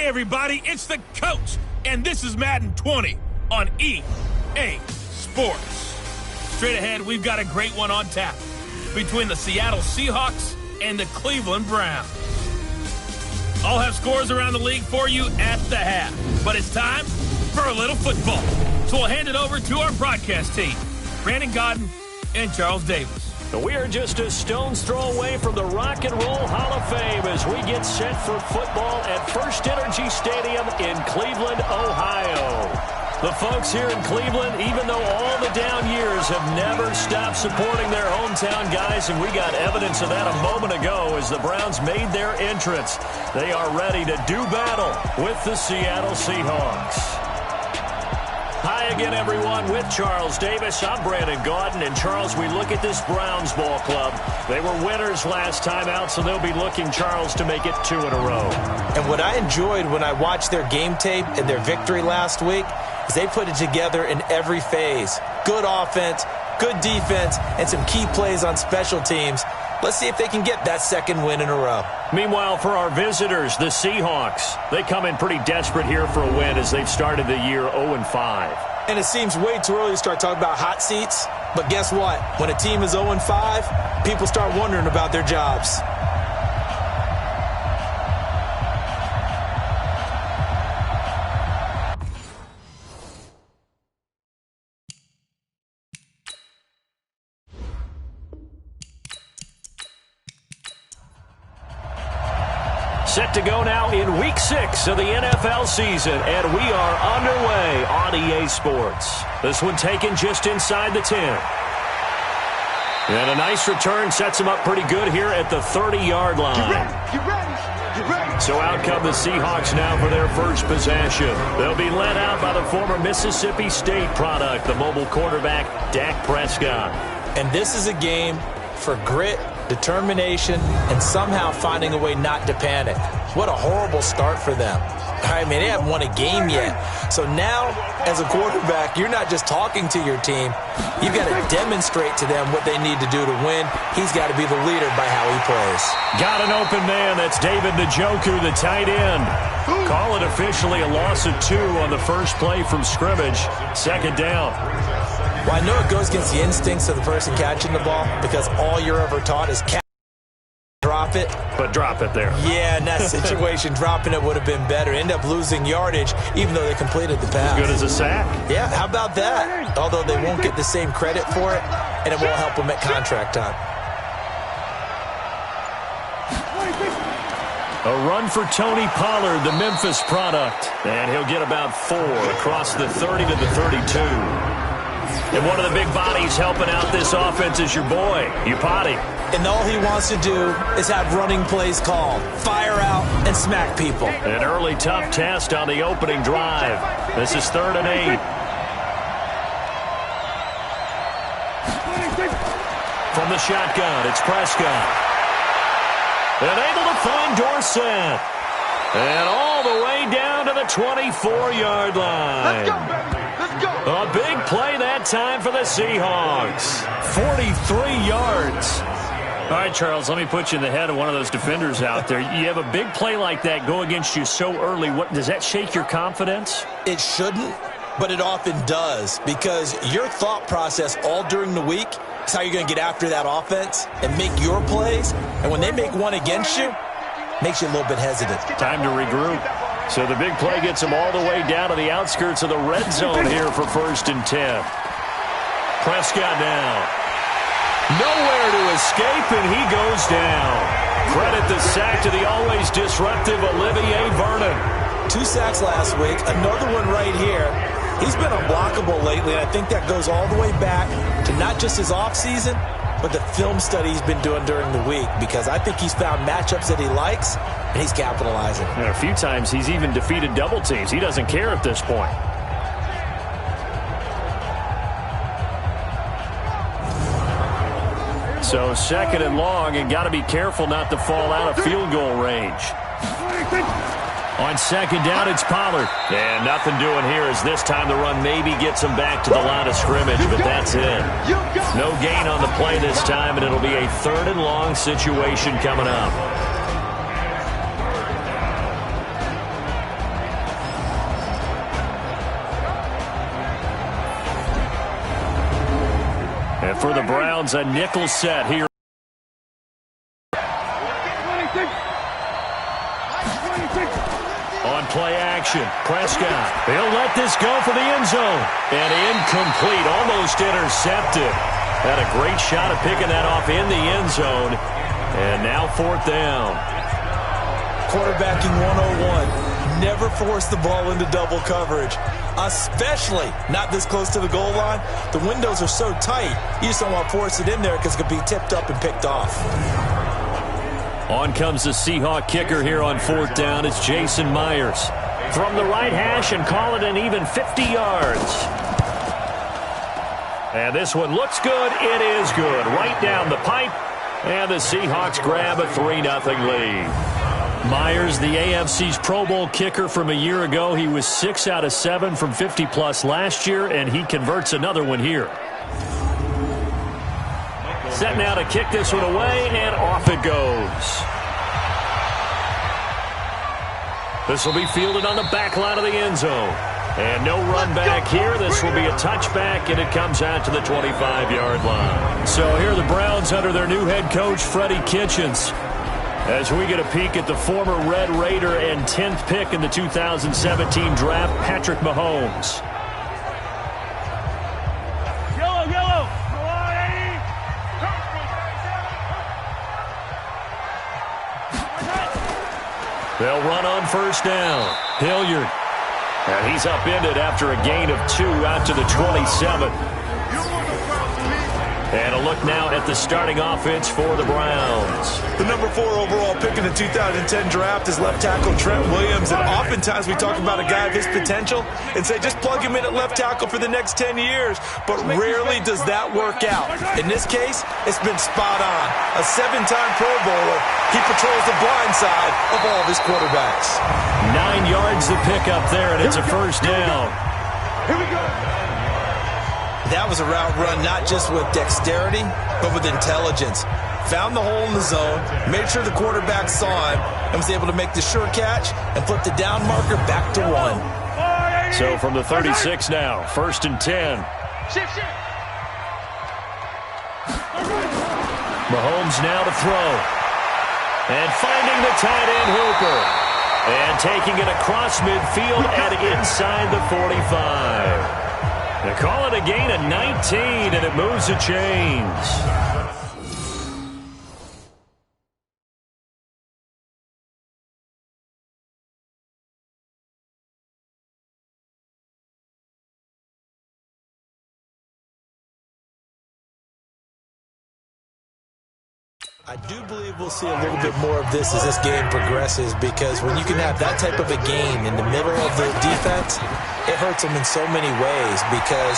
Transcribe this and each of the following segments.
Hey everybody, it's the coach, and this is Madden 20 on EA Sports. Straight ahead, we've got a great one on tap between the Seattle Seahawks and the Cleveland Browns. I'll have scores around the league for you at the half, but it's time for a little football. So we'll hand it over to our broadcast team, Brandon Godden and Charles Davis. We are just a stone's throw away from the Rock and Roll Hall of Fame as we get set for football at First Energy Stadium in Cleveland, Ohio. The folks here in Cleveland, even though all the down years, have never stopped supporting their hometown guys, and we got evidence of that a moment ago as the Browns made their entrance. They are ready to do battle with the Seattle Seahawks. Hi again, everyone, with Charles Davis. I'm Brandon Gaudin. And, Charles, we look at this Browns ball club. They were winners last time out, so they'll be looking, Charles, to make it 2 in a row. And what I enjoyed when I watched their game tape and their victory last week is they put it together in every phase. Good offense, good defense, and some key plays on special teams. Let's see if they can get that second win in a row. Meanwhile, for our visitors, the Seahawks, they come in pretty desperate here for a win as they've started the year 0-5. And it seems way too early to start talking about hot seats. But guess what? When a team is 0-5, people start wondering about their jobs. Set to go now in Week 6 of the NFL season, and we are underway on EA Sports. This one taken just inside the 10. And a nice return sets them up pretty good here at the 30-yard line. Get ready. So out come the Seahawks now for their first possession. They'll be led out by the former Mississippi State product, the mobile quarterback, Dak Prescott. And this is a game for grit, determination, and somehow finding a way not to panic. What a horrible start for them. I mean, they haven't won a game yet. So now, as a quarterback, you're not just talking to your team. You've got to demonstrate to them what they need to do to win. He's got to be the leader by how he plays. Got an open man. That's David Njoku, the tight end. Call it officially a loss of 2 on the first play from scrimmage. Second down. Well, I know it goes against the instincts of the person catching the ball because all you're ever taught is drop it. But drop it there. Yeah, in that situation, dropping it would have been better. End up losing yardage even though they completed the pass. As good as a sack. Yeah, how about that? Although they won't get the same credit for it, and it won't help them at contract time. A run for Tony Pollard, the Memphis product. And he'll get about 4 across the 30 to the 32. And one of the big bodies helping out this offense is your boy, Upati. And all he wants to do is have running plays called. Fire out and smack people. An early tough test on the opening drive. This is 3rd and 8. From the shotgun, it's Prescott. And able to find Dorsett. And all the way down to the 24-yard line. Let's go, baby. Let's go. A big play that time for the Seahawks. 43 yards. All right, Charles, let me put you in the head of one of those defenders out there. You have a big play like that go against you so early. What does that shake your confidence? It shouldn't, but it often does because your thought process all during the week is how you're going to get after that offense and make your plays. And when they make one against you, makes you a little bit hesitant. Time to regroup. So the big play gets them all the way down to the outskirts of the red zone here for 1st and 10. Prescott now. Nowhere to escape, and he goes down. Credit the sack to the always disruptive Olivier Vernon. 2 sacks last week, another one right here. He's been unblockable lately, and I think that goes all the way back to not just his offseason, but the film study he's been doing during the week, because I think he's found matchups that he likes, and he's capitalizing. And a few times he's even defeated double teams. He doesn't care at this point. So 2nd and long, and got to be careful not to fall out of field goal range. On 2nd down, it's Pollard. And nothing doing here as this time the run maybe gets him back to the line of scrimmage, but that's it. No gain on the play this time, and it'll be a 3rd and long situation coming up. For the Browns, a nickel set here. On play action, Prescott. He'll let this go for the end zone. And incomplete, almost intercepted. Had a great shot of picking that off in the end zone. And now 4th down. Quarterbacking 101. Never force the ball into double coverage, especially not this close to the goal line. The windows are so tight, you just don't want to force it in there because it could be tipped up and picked off. On comes the Seahawk kicker here on 4th down. It's Jason Myers. From the right hash and call it an even 50 yards. And this one looks good. It is good. Right down the pipe. And the Seahawks grab a 3-0 lead. Myers, the AFC's Pro Bowl kicker from a year ago. He was 6 out of 7 from 50-plus last year, and he converts another one here. Set now to kick this one away, and off it goes. This will be fielded on the back line of the end zone. And no run back here. This will be a touchback, and it comes out to the 25-yard line. So here are the Browns under their new head coach, Freddie Kitchens, as we get a peek at the former Red Raider and 10th pick in the 2017 draft, Patrick Mahomes. Yellow. They'll run on 1st down. Hilliard. And he's upended after a gain of 2 out to the 27. And a look now at the starting offense for the Browns. The number 4 overall pick in the 2010 draft is left tackle Trent Williams. And oftentimes we talk about a guy of his potential and say just plug him in at left tackle for the next 10 years. But rarely does that work out. In this case, it's been spot on. A 7-time Pro Bowler. He patrols the blind side of all of his quarterbacks. 9 yards to pick up there, and it's a 1st down. Here we go. That was a route run not just with dexterity, but with intelligence. Found the hole in the zone, made sure the quarterback saw him, and was able to make the sure catch and flip the down marker back to 1. So from the 36 now, 1st and 10. Shift. Mahomes now to throw. And finding the tight end Hooper. And taking it across midfield and inside the 45. They call it a gain of 19, and it moves the chains. I do believe we'll see a little bit more of this as this game progresses, because when you can have that type of a gain in the middle of the defense, it hurts them in so many ways, because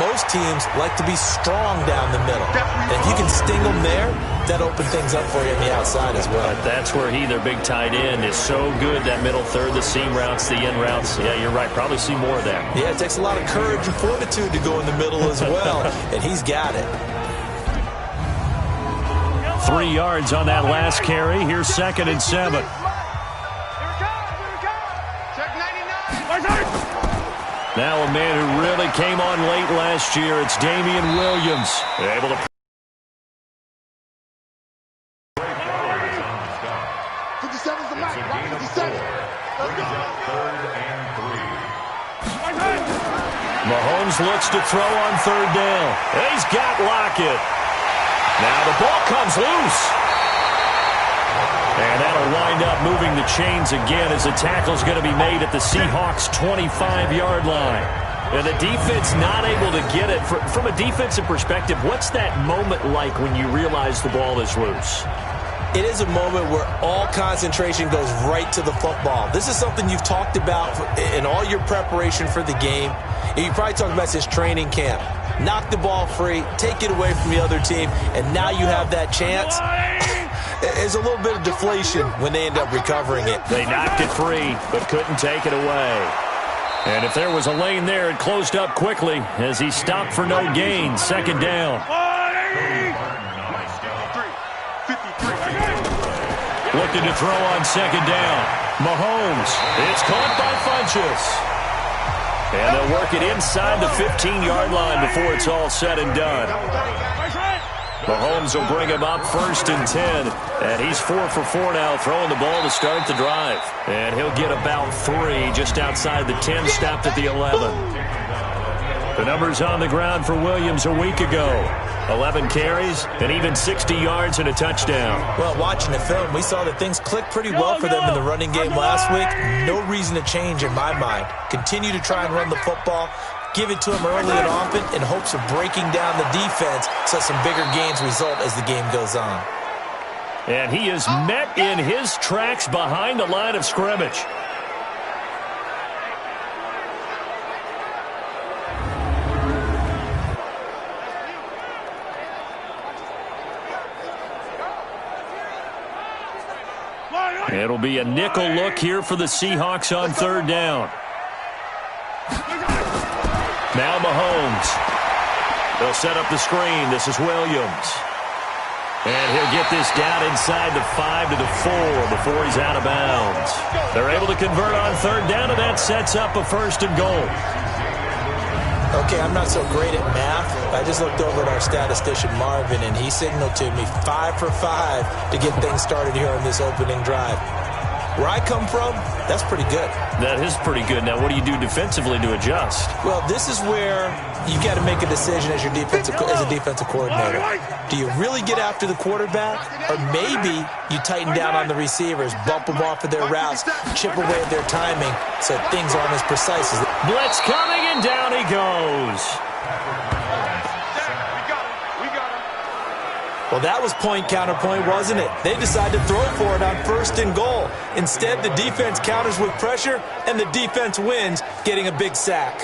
most teams like to be strong down the middle. And if you can sting them there, that opens things up for you on the outside as well. But that's where their big tight end, is so good, that middle third, the seam routes, the in routes. Yeah, you're right. Probably see more of that. Yeah, it takes a lot of courage and fortitude to go in the middle as well, and he's got it. 3 yards on that last carry. Here's 2nd and 7. Now a man who really came on late last year. It's Damian Williams. Able to... 57's the max. 57. Let's go. 3rd and 3. Mahomes looks to throw on 3rd down. He's got Lockett. Now the ball comes loose. And that'll wind up moving the chains again, as the tackle's going to be made at the Seahawks' 25-yard line. And the defense not able to get it. From a defensive perspective, what's that moment like when you realize the ball is loose? It is a moment where all concentration goes right to the football. This is something you've talked about in all your preparation for the game. And you probably talked about since training camp. Knock the ball free, take it away from the other team, and now you have that chance. There's a little bit of deflation when they end up recovering it. They knocked it free, but couldn't take it away. And if there was a lane there, it closed up quickly as he stopped for no gain. 2nd down. Looking to throw on 2nd down. Mahomes. It's caught by Funchess. And they'll work it inside the 15-yard line before it's all said and done. Mahomes will bring him up 1st and 10. And he's 4 for 4 now, throwing the ball to start the drive. And he'll get about 3 just outside the 10, stopped at the 11. The numbers on the ground for Williams a week ago. 11 carries and even 60 yards and a touchdown. Well, watching the film, we saw that things clicked pretty well for them in the running game last week. No reason to change in my mind. Continue to try and run the football. Give it to him early and often in hopes of breaking down the defense so some bigger gains result as the game goes on. And he is met in his tracks behind the line of scrimmage. It'll be a nickel look here for the Seahawks on 3rd down. Now Mahomes. They'll set up the screen. This is Williams. And he'll get this down inside the 5 to the 4 before he's out of bounds. They're able to convert on 3rd down, and that sets up a 1st and goal. Okay, I'm not so great at math. I just looked over at our statistician, Marvin, and he signaled to me 5 for 5 to get things started here on this opening drive. Where I come from, that's pretty good. That is pretty good. Now, what do you do defensively to adjust? Well, this is where you got to make a decision as a defensive coordinator. Do you really get after the quarterback? Or maybe you tighten down on the receivers, bump them off of their routes, chip away at their timing so things aren't as precise as... Blitz coming, and down he goes. Well, that was point counterpoint, wasn't it? They decided to throw for it on 1st and goal. Instead, the defense counters with pressure, and the defense wins, getting a big sack.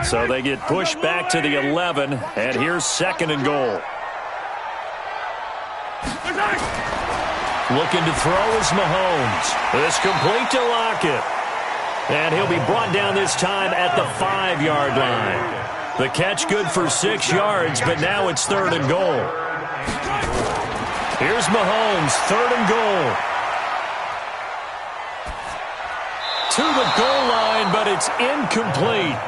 So they get pushed back to the 11, and here's 2nd and goal. Looking to throw is Mahomes. This complete to Lockett. And he'll be brought down this time at the 5-yard line. The catch good for 6 yards, but now it's 3rd and goal. Here's Mahomes, 3rd and goal. To the goal line, but it's incomplete.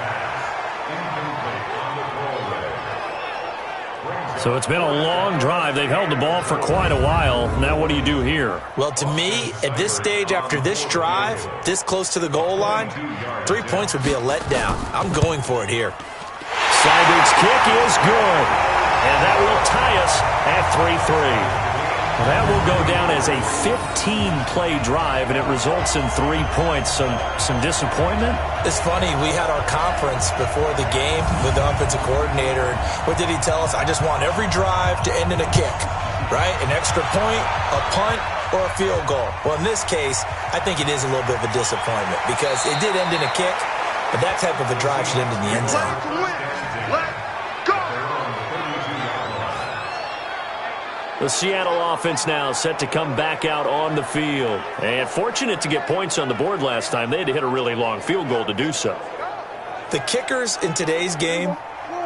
So it's been a long drive. They've held the ball for quite a while. Now what do you do here? Well, to me, at this stage, after this drive, this close to the goal line, 3 points would be a letdown. I'm going for it here. Seibig's kick is good. And that will tie us at 3-3. That will go down as a 15-play drive, and it results in 3 points. So some disappointment? It's funny. We had our conference before the game with the offensive coordinator. And what did he tell us? I just want every drive to end in a kick, right? An extra point, a punt, or a field goal. Well, in this case, I think it is a little bit of a disappointment because it did end in a kick, but that type of a drive should end in the end zone. The Seattle offense now set to come back out on the field. And fortunate to get points on the board last time. They had to hit a really long field goal to do so. The kickers in today's game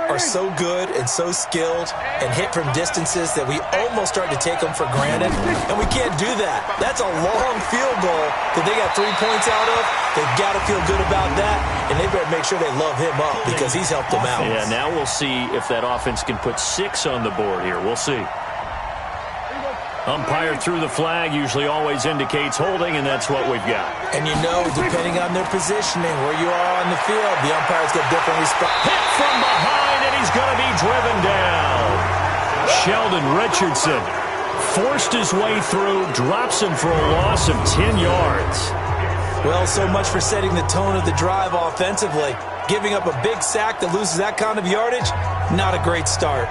are so good and so skilled and hit from distances that we almost start to take them for granted. And we can't do that. That's a long field goal that they got 3 points out of. They've got to feel good about that. And they better make sure they love him up because he's helped them out. Yeah, now we'll see if that offense can put 6 on the board here. We'll see. Umpire through the flag usually always indicates holding, and that's what we've got. And you know, depending on their positioning, where you are on the field, the umpires get different response. Hit from behind, and he's going to be driven down. Sheldon Richardson forced his way through, drops him for a loss of 10 yards. Well, so much for setting the tone of the drive offensively. Giving up a big sack that loses that kind of yardage, not a great start.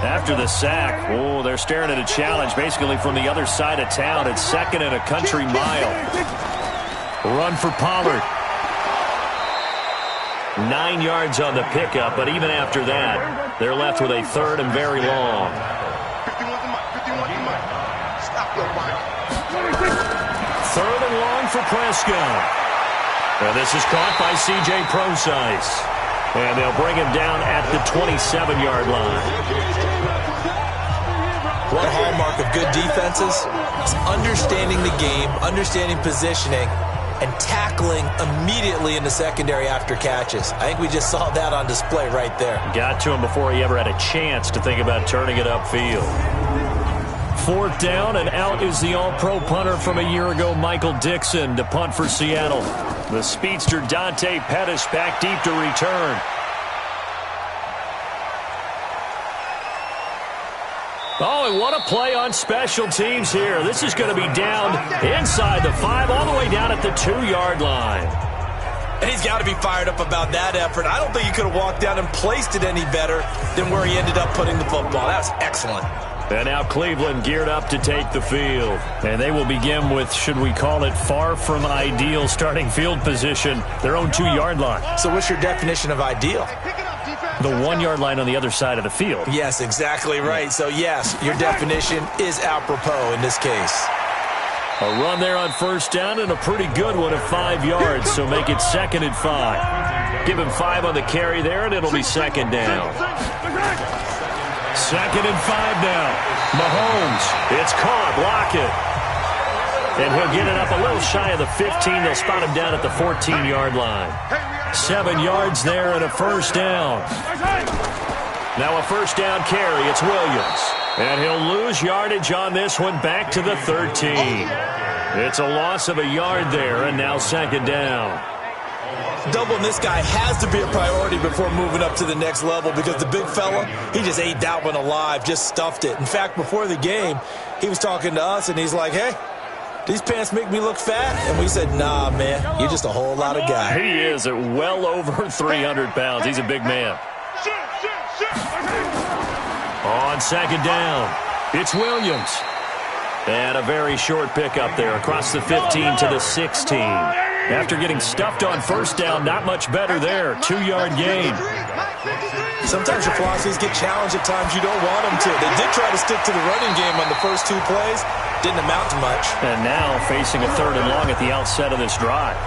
After the sack, they're staring at a challenge basically from the other side of town. It's 2nd and a country mile. Run for Pollard. 9 yards on the pickup, but even after that, they're left with a 3rd and very long. 3rd and long for Prescott. And this is caught by C.J. Procise. And they'll bring him down at the 27-yard line. One hallmark of good defenses is understanding the game, understanding positioning, and tackling immediately in the secondary after catches. I think we just saw that on display right there. Got to him before he ever had a chance to think about turning it upfield. 4th down, and out is the all-pro punter from a year ago, Michael Dixon, to punt for Seattle. The speedster Dante Pettis back deep to return. Oh, and what a play on special teams here. This is going to be down inside the 5, all the way down at the 2-yard line. And he's got to be fired up about that effort. I don't think he could have walked down and placed it any better than where he ended up putting the football. That was excellent. And now Cleveland geared up to take the field. And they will begin with, should we call it, far from ideal starting field position, their own 2-yard line. So what's your definition of ideal? The 1-yard line on the other side of the field. Yes, exactly right. So, yes, your definition is apropos in this case. A run there on 1st down, and a pretty good one at 5 yards, so make it 2nd and 5. Give him 5 on the carry there, and it'll be 2nd down. 2nd and 5 now. Mahomes, it's caught, Lockett. And he'll get it up a little shy of the 15. They'll spot him down at the 14-yard line. 7 yards there and a 1st down. Now a 1st down carry. It's Williams. And he'll lose yardage on this one back to the 13. It's a loss of a yard there, and now 2nd down. Doubling this guy has to be a priority before moving up to the next level, because the big fella, he just ate that one alive, just stuffed it. In fact, before the game, he was talking to us, and he's like, hey, these pants make me look fat. And we said, nah, man, you're just a whole lot of guy. He is at well over 300 pounds. He's a big man. On 2nd down, it's Williams. And a very short pickup there across the 15 to the 16. After getting stuffed on 1st down, not much better there. 2-yard gain. Sometimes your philosophies get challenged at times you don't want them to. They did try to stick to the running game on the first 2 plays. Didn't amount to much. And now facing a 3rd and long at the outset of this drive.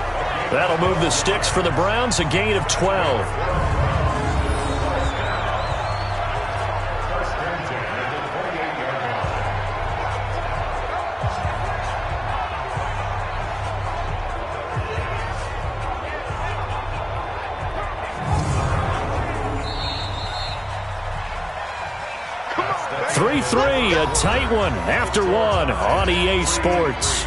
That'll move the sticks for the Browns, a gain of 12. 3-3, a tight one after 1 on EA Sports.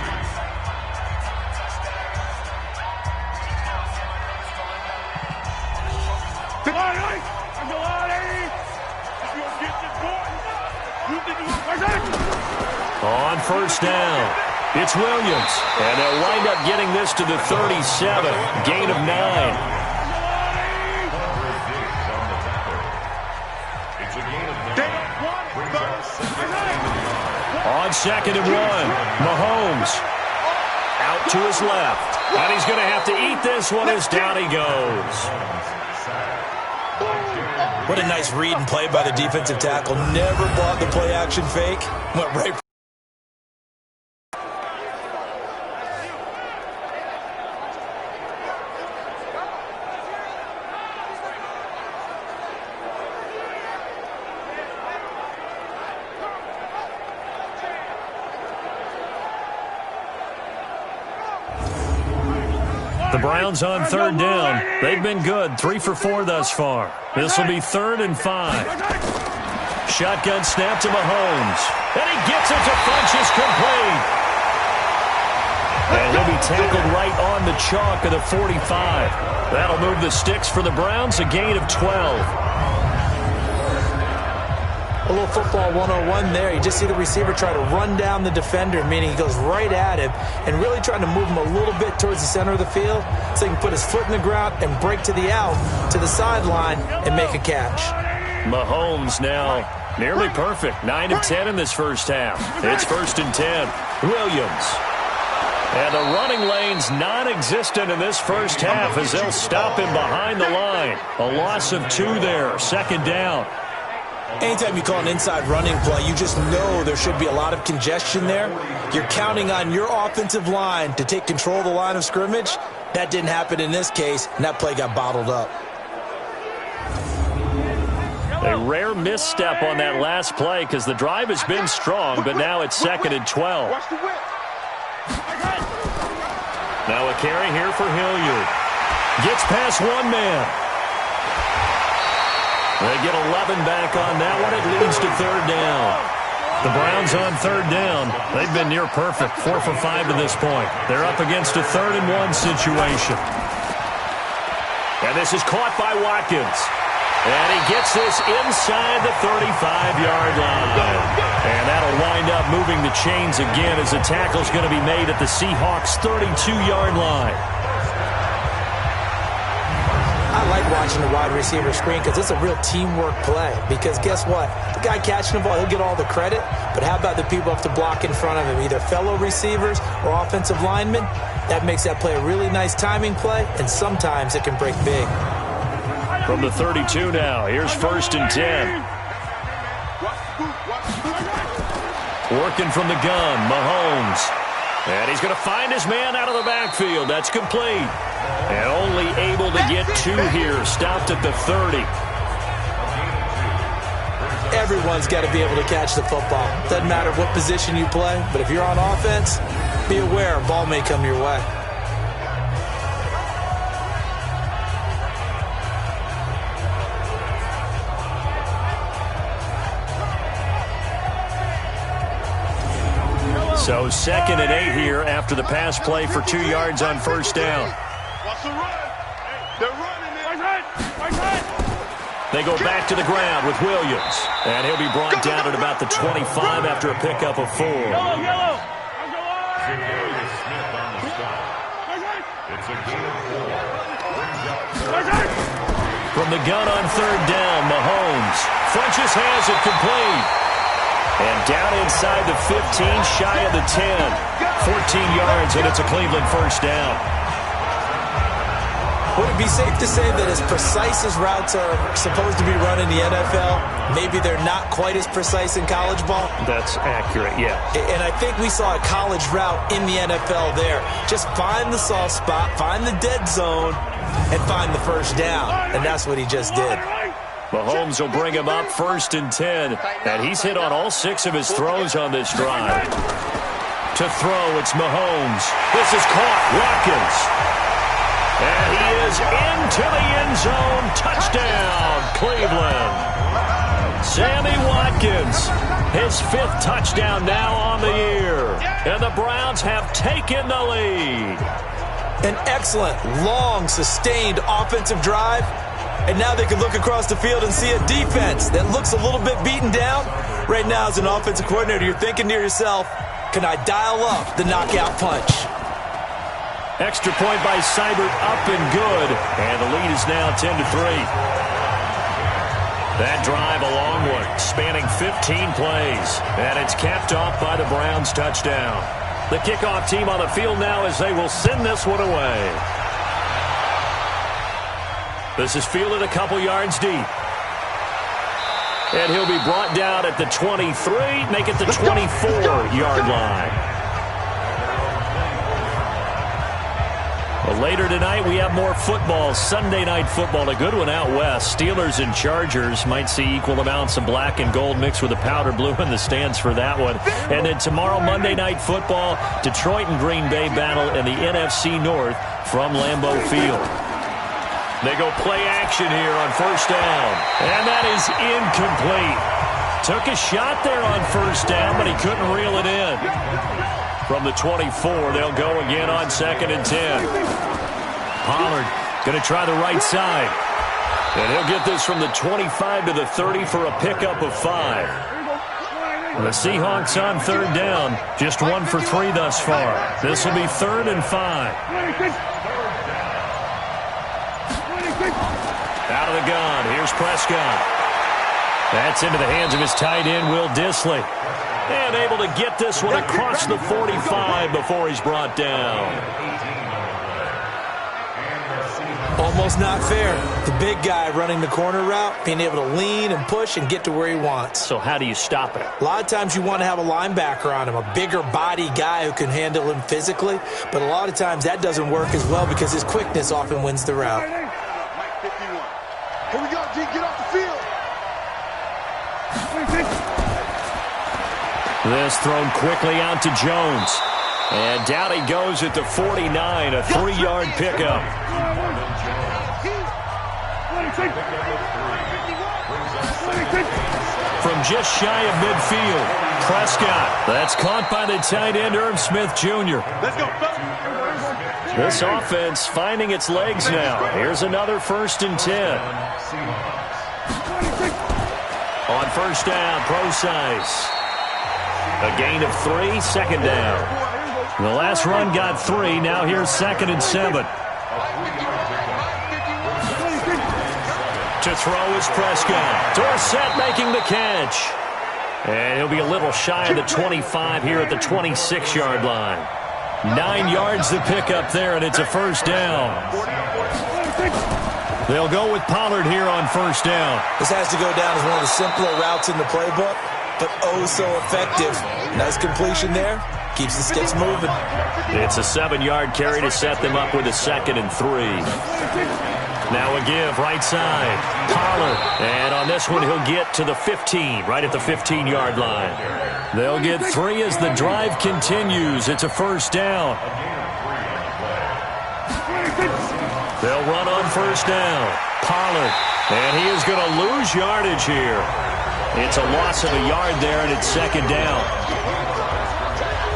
On 1st down, it's Williams, and they'll wind up getting this to the 37, gain of 9. On 2nd and 1, Mahomes out to his left, and he's going to have to eat this one as down he goes. What a nice read and play by the defensive tackle. Never bought the play-action fake. Went right. The Browns on 3rd down. They've been good, 3 for 4 thus far. This will be 3rd and 5. Shotgun snap to Mahomes. And he gets it to Funchess complete. And he'll be tackled right on the chalk of the 45. That'll move the sticks for the Browns, a gain of 12. A little football 101 there. You just see the receiver try to run down the defender, meaning he goes right at him and really trying to move him a little bit towards the center of the field so he can put his foot in the ground and break to the out, to the sideline, and make a catch. Mahomes now nearly perfect. 9 of 10 in this first half. It's 1st and 10. Williams. And the running lane's non-existent in this first half as they'll stop him behind the line. A loss of 2 there. 2nd down. Anytime you call an inside running play, you just know there should be a lot of congestion there. You're counting on your offensive line to take control of the line of scrimmage. That didn't happen in this case, and that play got bottled up. A rare misstep on that last play because the drive has been strong, but now it's 2nd and 12. Now a carry here for Hilliard. Gets past one man. They get 11 back on that one. It leads to 3rd down. The Browns on 3rd down. They've been near perfect, 4 for 5 to this point. They're up against a 3rd and 1 situation. And this is caught by Watkins. And he gets this inside the 35-yard line. And that'll wind up moving the chains again as the tackle's going to be made at the Seahawks' 32-yard line. I like watching the wide receiver screen because it's a real teamwork play. Because guess what? The guy catching the ball, he'll get all the credit. But how about the people have to block in front of him, either fellow receivers or offensive linemen? That makes that play a really nice timing play, and sometimes it can break big. From the 32 now, here's 1st and 10. Working from the gun, Mahomes. And he's going to find his man out of the backfield. That's complete. And only able to get 2 here. Stopped at the 30. Everyone's got to be able to catch the football. Doesn't matter what position you play, but if you're on offense, be aware a ball may come your way. So 2nd and 8 here after the pass play for 2 yards on 1st down. They go back to the ground with Williams. And he'll be brought down at about the 25 after a pickup of 4. From the gun on 3rd down, Mahomes. Funches has it complete. And down inside the 15, shy of the 10. 14 yards, and it's a Cleveland 1st down. Would it be safe to say that as precise as routes are supposed to be run in the NFL, maybe they're not quite as precise in college ball? That's accurate, yeah. And I think we saw a college route in the NFL there. Just find the soft spot, find the dead zone, and find the 1st down. And that's what he just did. Mahomes will bring him up 1st and 10. And he's hit on all 6 of his throws on this drive. To throw, it's Mahomes. This is caught. Watkins. And he is into the end zone. Touchdown, Cleveland. Sammy Watkins. His 5th touchdown now on the year. And the Browns have taken the lead. An excellent, long, sustained offensive drive. And now they can look across the field and see a defense that looks a little bit beaten down. Right now, as an offensive coordinator, you're thinking to yourself, can I dial up the knockout punch? Extra point by Seibert, up and good. And the lead is now 10-3. That drive, a long one, spanning 15 plays. And it's capped off by the Browns' touchdown. The kickoff team on the field now as they will send this one away. This is fielded a couple yards deep. And he'll be brought down at the 23, make it the 24-yard line. Well, later tonight, we have more football. Sunday night football, a good one out west. Steelers and Chargers might see equal amounts of black and gold mixed with a powder blue in the stands for that one. And then tomorrow, Monday night football, Detroit and Green Bay battle in the NFC North from Lambeau Field. They go play action here on 1st down. And that is incomplete. Took a shot there on 1st down, but he couldn't reel it in. From the 24, they'll go again on 2nd and 10. Pollard going to try the right side. And he'll get this from the 25 to the 30 for a pickup of 5. The Seahawks on 3rd down, just 1 for 3 thus far. This will be 3rd and 5. Out of the gun, here's Prescott. That's into the hands of his tight end, Will Dissly. And able to get this one across the 45 before he's brought down. Almost not fair. The big guy running the corner route, being able to lean and push and get to where he wants. So how do you stop it? A lot of times you want to have a linebacker on him, a bigger body guy who can handle him physically, but a lot of times that doesn't work as well because his quickness often wins the route. Here we go, G. Get off the field. This thrown quickly out to Jones. And down he goes at the 49, a 3-yard pickup. From just shy of midfield, Prescott. That's caught by the tight end, Irv Smith Jr. Let's go. This offense finding its legs now. Here's another 1st and 10. On 1st down, Procise. A gain of 3, 2nd down. The last run got 3. Now here's 2nd and 7. To throw is Prescott. Dorsett making the catch. And he'll be a little shy of the 25 here at the 26-yard line. 9 yards to pick up there, and it's a 1st down. They'll go with Pollard here on 1st down. This has to go down as one of the simpler routes in the playbook, but oh so effective. Nice completion there. Keeps the sticks moving. It's a 7-yard carry to set them up with a 2nd and 3. Now a give, right side. Pollard. And on this one, he'll get to the 15, right at the 15-yard line. They'll get 3 as the drive continues. It's a 1st down. They'll run on 1st down. Pollard. And he is going to lose yardage here. It's a loss of a yard there, and it's 2nd down.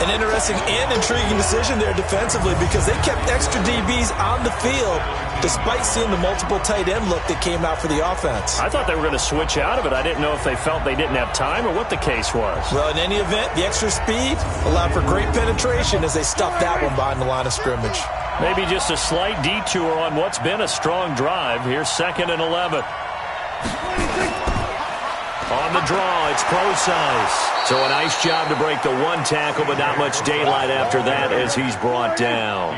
An interesting and intriguing decision there defensively because they kept extra DBs on the field despite seeing the multiple tight end look that came out for the offense. I thought they were going to switch out of it. I didn't know if they felt they didn't have time or what the case was. Well, in any event, the extra speed allowed for great penetration as they stuffed that one behind the line of scrimmage. Maybe just a slight detour on what's been a strong drive. Here's 2nd and 11. On the draw, it's Procise. So a nice job to break the 1 tackle, but not much daylight after that as he's brought down.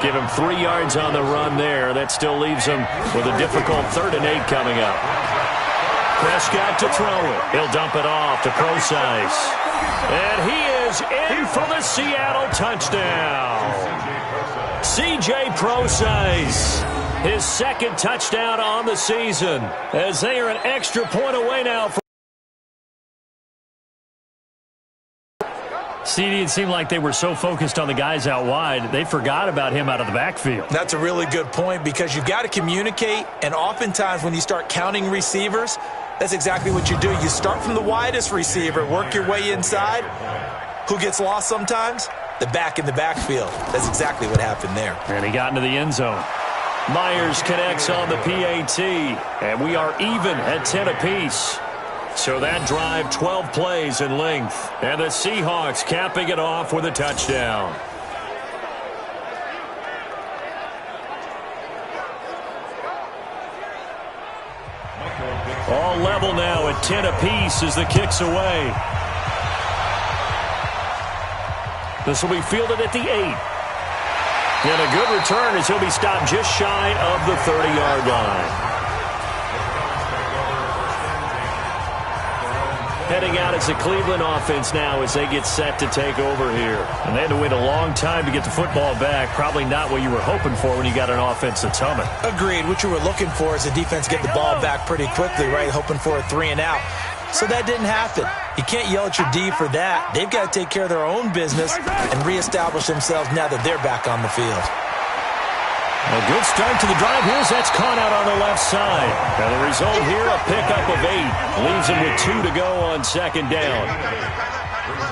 Give him 3 yards on the run there. That still leaves him with a difficult 3rd and 8 coming up. Prescott to throw it. He'll dump it off to Procise. And he is in for the Seattle touchdown. C.J. Procise. His 2nd touchdown on the season as they are an extra point away now. CD, it seemed like they were so focused on the guys out wide, they forgot about him out of the backfield. That's a really good point because you've got to communicate, and oftentimes when you start counting receivers, that's exactly what you do. You start from the widest receiver, work your way inside. Who gets lost sometimes? The back in the backfield. That's exactly what happened there. And he got into the end zone. Myers connects on the PAT, and we are even at 10 apiece. So that drive, 12 plays in length. And the Seahawks capping it off with a touchdown. All level now at 10 apiece as the kick's away. This will be fielded at the 8. And a good return as he'll be stopped just shy of the 30-yard line. Heading out as the Cleveland offense now as they get set to take over here. And they had to wait a long time to get the football back. Probably not what you were hoping for when you got an offense that's humming. Agreed. What you were looking for is the defense get the ball back pretty quickly, right? Hoping for a 3 and out. So that didn't happen. You can't yell at your D for that. They've got to take care of their own business and reestablish themselves now that they're back on the field. A good start to the drive. Here's that's caught out on the left side. And the result here, a pickup of 8. Leaves him with 2 to go on 2nd down.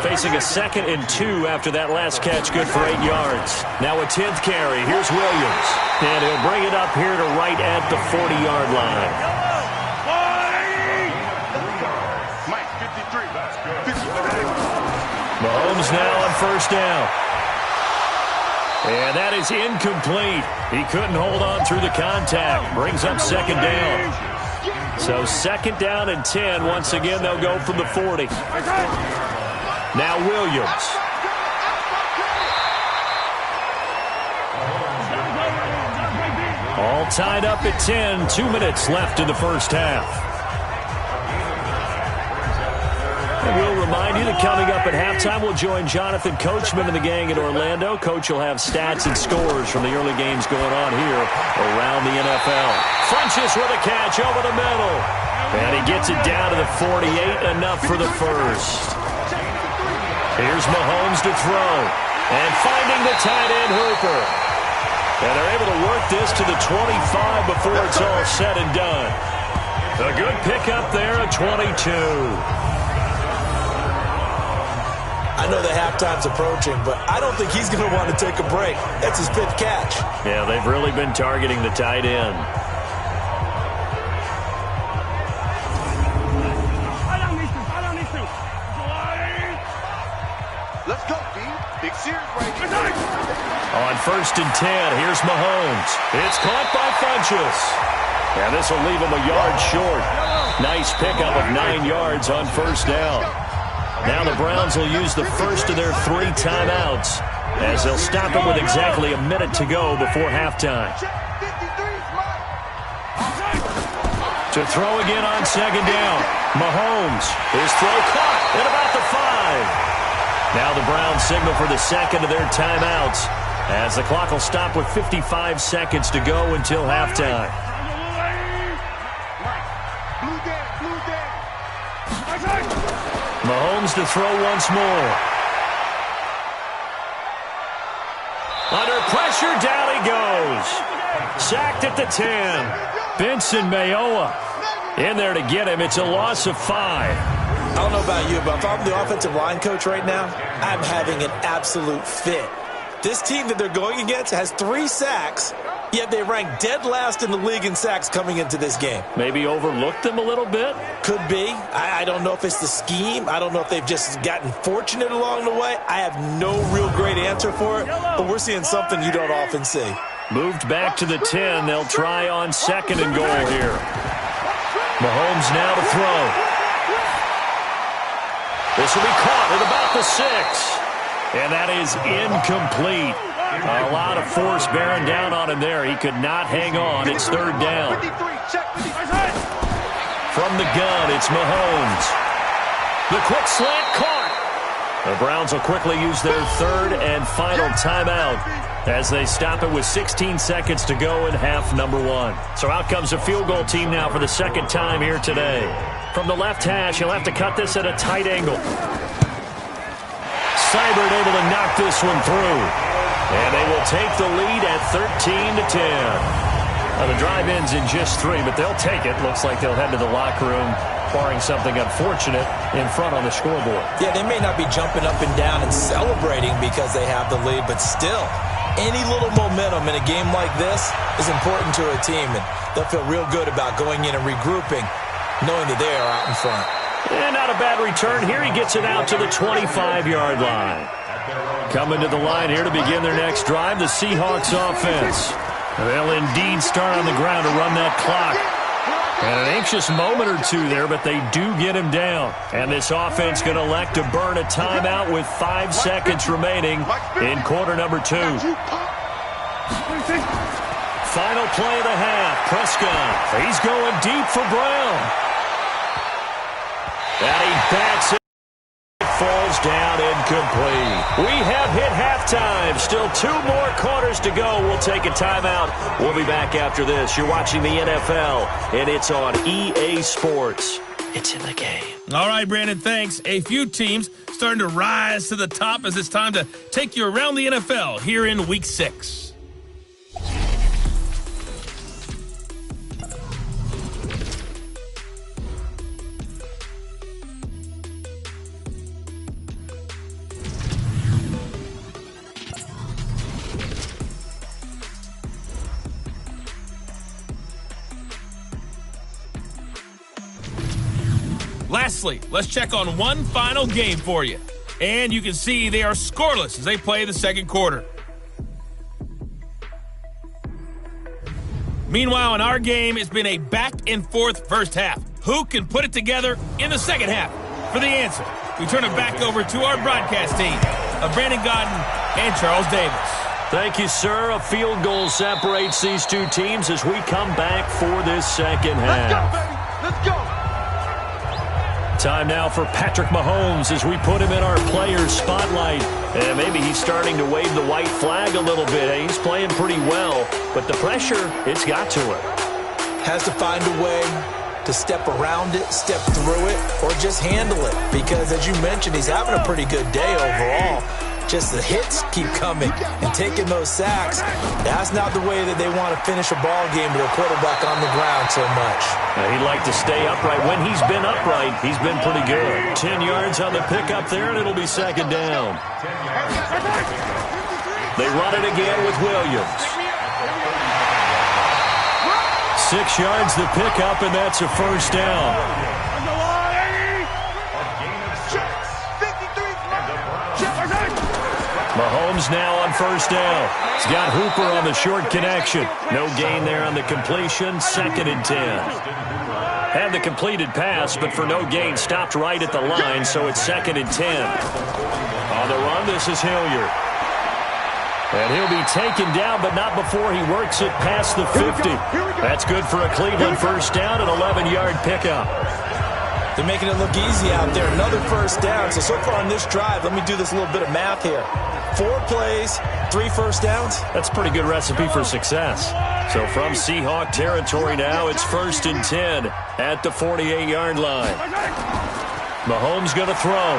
Facing a 2nd and 2 after that last catch, good for 8 yards. Now a 10th carry. Here's Williams. And he'll bring it up here to right at the 40-yard line. Mahomes now on 1st down. And that is incomplete. He couldn't hold on through the contact. Brings up 2nd down. So 2nd down and 10. Once again, they'll go from the 40. Now Williams. All tied up at 10. 2 minutes left in the first half. And we'll remind you that coming up at halftime, we'll join Jonathan Coachman and the gang in Orlando. Coach will have stats and scores from the early games going on here around the NFL. Funchess with a catch over the middle. And he gets it down to the 48, enough for the first. Here's Mahomes to throw. And finding the tight end, Hooper. And they're able to work this to the 25 before it's all said and done. A good pickup there at 22. I know the halftime's approaching, but I don't think he's going to want to take a break. That's his 5th catch. Yeah, they've really been targeting the tight end. Let's go, D. Big series right here. On 1st and 10, here's Mahomes. It's caught by Funchess. And this will leave him a yard short. Nice pickup of 9 yards on 1st down. Now the Browns will use the first of their 3 timeouts as they'll stop it with exactly a minute to go before halftime. To throw again on 2nd down. Mahomes. His throw caught at about the 5. Now the Browns signal for the second of their timeouts as the clock will stop with 55 seconds to go until halftime. Mahomes to throw once more. Under pressure, down he goes. Sacked at the 10. Benson Mayowa in there to get him. It's a loss of 5. I don't know about you, but if I'm the offensive line coach right now, I'm having an absolute fit. This team that they're going against has 3 sacks, yet they rank dead last in the league in sacks coming into this game. Maybe overlooked them a little bit? Could be. I don't know if it's the scheme. I don't know if they've just gotten fortunate along the way. I have no real great answer for it, but we're seeing something you don't often see. Moved back to the 10. They'll try on 2nd and goal here. Mahomes now to throw. This will be caught at about the 6. And that is incomplete. A lot of force bearing down on him there. He could not hang on. It's 3rd down. From the gun, it's Mahomes. The quick slant caught. The Browns will quickly use their 3rd and final timeout as they stop it with 16 seconds to go in half number 1. So out comes a field goal team now for the 2nd time here today. From the left hash, he'll have to cut this at a tight angle. Seibert able to knock this one through. And they will take the lead at 13-10. Now the drive ends in just 3, but they'll take it. Looks like they'll head to the locker room, barring something unfortunate in front on the scoreboard. Yeah, they may not be jumping up and down and celebrating because they have the lead, but still, any little momentum in a game like this is important to a team, and they'll feel real good about going in and regrouping, knowing that they are out in front. And not a bad return here. He gets it out to the 25-yard line. Coming to the line here to begin their next drive, the Seahawks offense. They'll indeed start on the ground to run that clock. And an anxious moment or two there, but they do get him down. And this offense going to elect to burn a timeout with 5 seconds remaining in quarter number 2. Final play of the half. Prescott. He's going deep for Brown. And he bats it. Falls down incomplete. We have hit halftime. Still 2 more quarters to go. We'll take a timeout. We'll be back after this. You're watching the NFL, and it's on EA Sports. It's in the game. All right, Brandon, thanks. A few teams starting to rise to the top as it's time to take you around the NFL here in Week 6. Lastly, let's check on one final game for you. And you can see they are scoreless as they play the second quarter. Meanwhile, in our game, it's been a back-and-forth first half. Who can put it together in the second half? For the answer, we turn it back over to our broadcast team of Brandon Godden and Charles Davis. Thank you, sir. A field goal separates these two teams as we come back for this second half. Let's go, baby. Let's go. Time now for Patrick Mahomes as we put him in our players' spotlight. And maybe he's starting to wave the white flag a little bit. He's playing pretty well, but the pressure, it's got to him. Has to find a way to step around it, step through it, or just handle it. Because as you mentioned, he's having a pretty good day overall. Just the hits keep coming and taking those sacks. That's not the way that they want to finish a ball game with a quarterback on the ground so much. He'd like to stay upright. When he's been upright, he's been pretty good. 10 yards on the pickup there, and it'll be second down. They run it again with Williams. 6 yards the pickup, and that's a first down. Mahomes now on first down. He's got Hooper on the short connection. No gain there on the completion. 2nd and 10. Had the completed pass, but for no gain, stopped right at the line, so it's 2nd and 10. On the run, this is Hilliard. And he'll be taken down, but not before he works it past the 50. That's good for a Cleveland first down, an 11-yard pickup. They're making it look easy out there. Another first down. So far on this drive, let me do this little bit of math here. 4 plays, 3 first downs. That's a pretty good recipe for success. So from Seahawk territory now, it's 1st and 10 at the 48-yard line. Mahomes going to throw.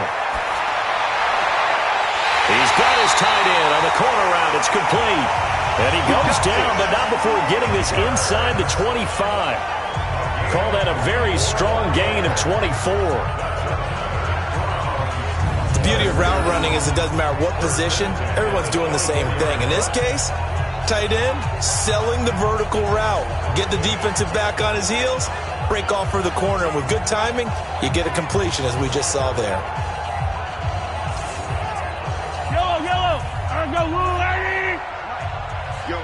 He's got his tight end on the corner route. It's complete. And he goes down, but not before getting this inside the 25. Call that a very strong gain of 24. The beauty of route running is it doesn't matter what position, everyone's doing the same thing. In this case, tight end, selling the vertical route. Get the defensive back on his heels, break off for the corner, and with good timing, you get a completion as we just saw there. Yellow. I go, Lou, lady. Yo.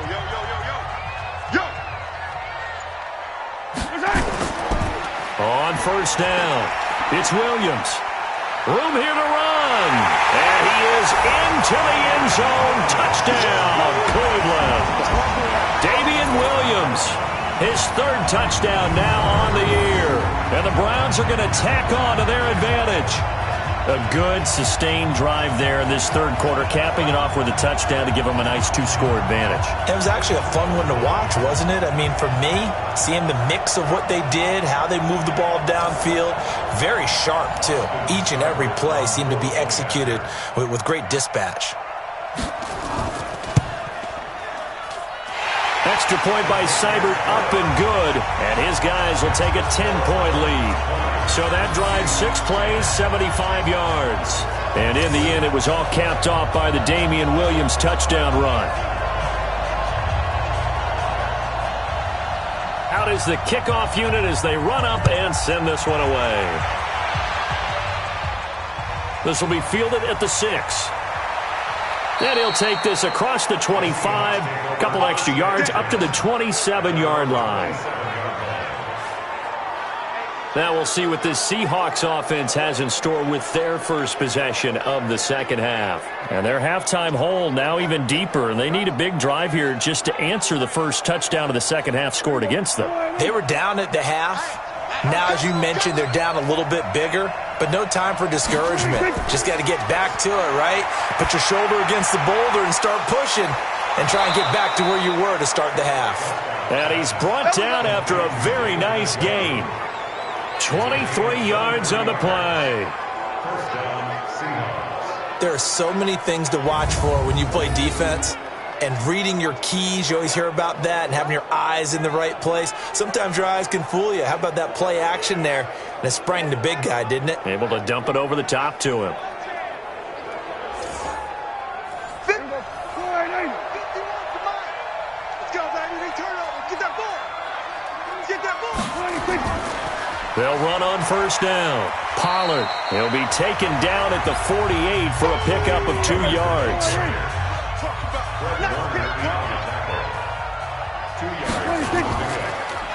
On first down, it's Williams. Room here to run. And he is into the end zone. Touchdown, Cleveland. Damian Williams, his 3rd touchdown now on the year. And the Browns are going to tack on to their advantage. A good, sustained drive there in this 3rd quarter, capping it off with a touchdown to give them a nice 2-score advantage. It was actually a fun one to watch, wasn't it? I mean, for me, seeing the mix of what they did, how they moved the ball downfield, very sharp, too. Each and every play seemed to be executed with great dispatch. Extra point by Seibert, up and good, and his guys will take a 10-point lead. So that drive, 6 plays, 75 yards. And in the end, it was all capped off by the Damian Williams touchdown run. Out is the kickoff unit as they run up and send this one away. This will be fielded at the 6. And he'll take this across the 25, a couple extra yards, up to the 27-yard line. Now we'll see what this Seahawks offense has in store with their first possession of the second half. And their halftime hole now even deeper, and they need a big drive here just to answer the first touchdown of the second half scored against them. They were down at the half. Now, as you mentioned, they're down a little bit bigger, but no time for discouragement. Just got to get back to it, right? Put your shoulder against the boulder and start pushing and try and get back to where you were to start the half. And he's brought down after a very nice gain. 23 yards on the play. There are so many things to watch for when you play defense. And reading your keys, you always hear about that, and having your eyes in the right place. Sometimes your eyes can fool you. How about that play action there? And it sprang the big guy, didn't it? Able to dump it over the top to him. They'll run on first down. Pollard, he'll be taken down at the 48 for a pickup of 2 yards.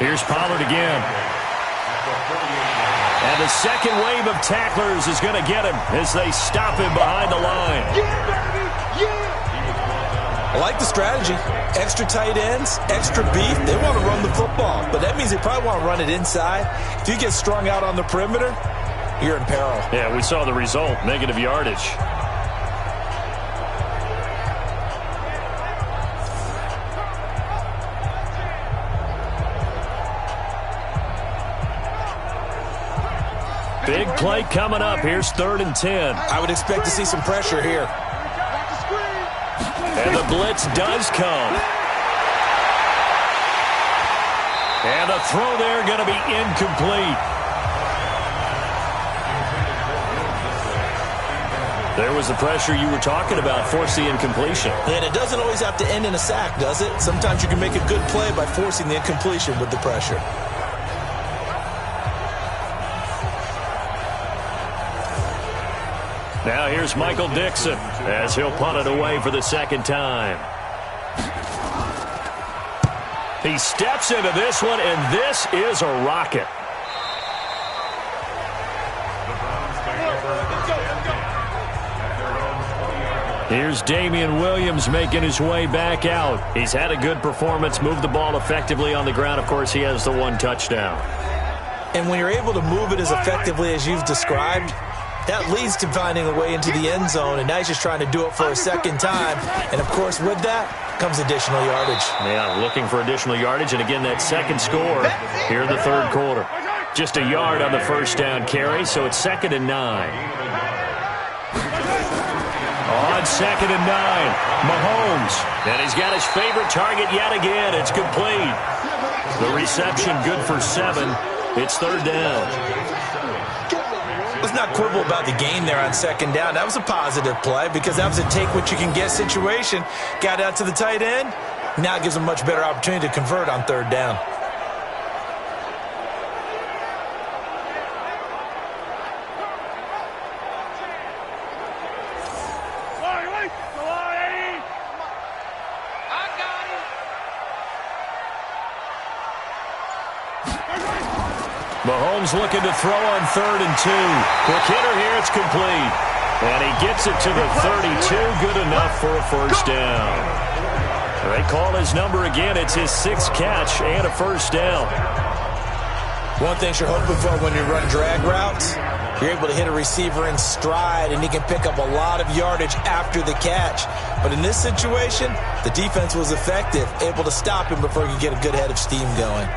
Here's Pollard again. And the second wave of tacklers is going to get him as they stop him behind the line. I like the strategy. Extra tight ends, extra beef. They want to run the football, but that means they probably want to run it inside. If you get strung out on the perimeter, you're in peril. Yeah, we saw the result, negative yardage. Big play coming up. Here's 3rd and 10. I would expect to see some pressure here. And the blitz does come. And the throw there going to be incomplete. There was the pressure you were talking about, force the incompletion. And it doesn't always have to end in a sack, does it? Sometimes you can make a good play by forcing the incompletion with the pressure. Now here's Michael Dixon as he'll punt it away for the 2nd time. He steps into this one, and this is a rocket. Here's Damian Williams making his way back out. He's had a good performance, moved the ball effectively on the ground. Of course, he has the 1 touchdown. And when you're able to move it as effectively as you've described, that leads to finding a way into the end zone, and now he's just trying to do it for a 2nd time. And, of course, with that comes additional yardage. Yeah, looking for additional yardage, and again, that 2nd score here in the 3rd quarter. Just a yard on the 1st down carry, so it's 2nd and 9. On 2nd and 9, Mahomes. And he's got his favorite target yet again. It's complete. The reception good for 7. It's 3rd down. Let's not quibble about the gain there on 2nd down. That was a positive play because that was a take-what-you-can-get situation. Got out to the tight end. Now it gives him a much better opportunity to convert on 3rd down. Mahomes looking to throw on 3rd and 2. Quick hitter here, it's complete. And he gets it to the 32, good enough for a 1st down. They call his number again. It's his 6th catch and a 1st down. One thing you're hoping for when you run drag routes, you're able to hit a receiver in stride, and he can pick up a lot of yardage after the catch. But in this situation, the defense was effective, able to stop him before he could get a good head of steam going.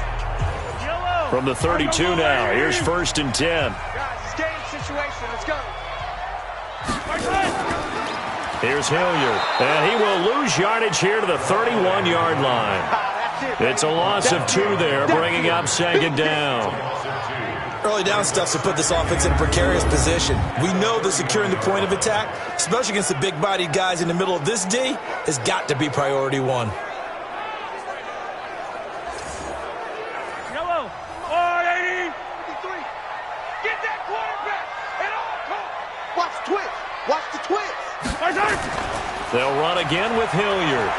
From the 32 now, here's 1st and 10. Guys, it's game situation. Let's go. Here's Hilliard, and he will lose yardage here to the 31-yard line. It's a loss of 2 there, bringing up 2nd down. Early down stuff to put this offense in a precarious position. We know that securing the point of attack, especially against the big-bodied guys in the middle of this D, has got to be priority 1. Watch the twist. They'll run again with Hilliard.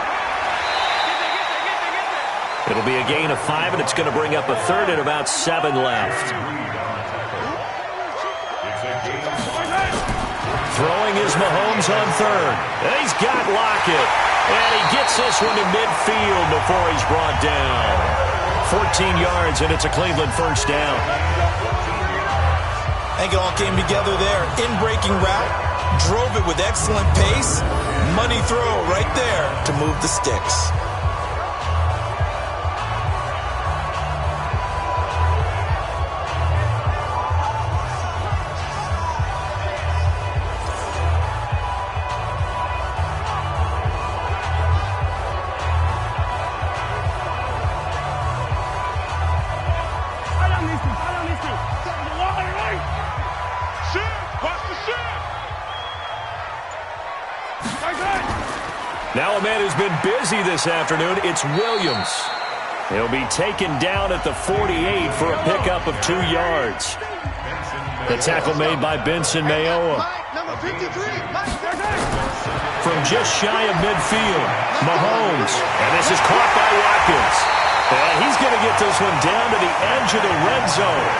It'll be a gain of 5, and it's going to bring up a 3rd and about 7 left. Throwing is Mahomes on 3rd. And he's got Lockett. And he gets this one to midfield before he's brought down. 14 yards, and it's a Cleveland 1st down. I think it all came together there. In-breaking route. Drove it with excellent pace. Money throw right there to move the sticks. Now a man who's been busy this afternoon, it's Williams. He'll be taken down at the 48 for a pickup of 2 yards. The tackle made by Benson Mayowa. From just shy of midfield, Mahomes. And this is caught by Watkins. And he's going to get this one down to the edge of the red zone.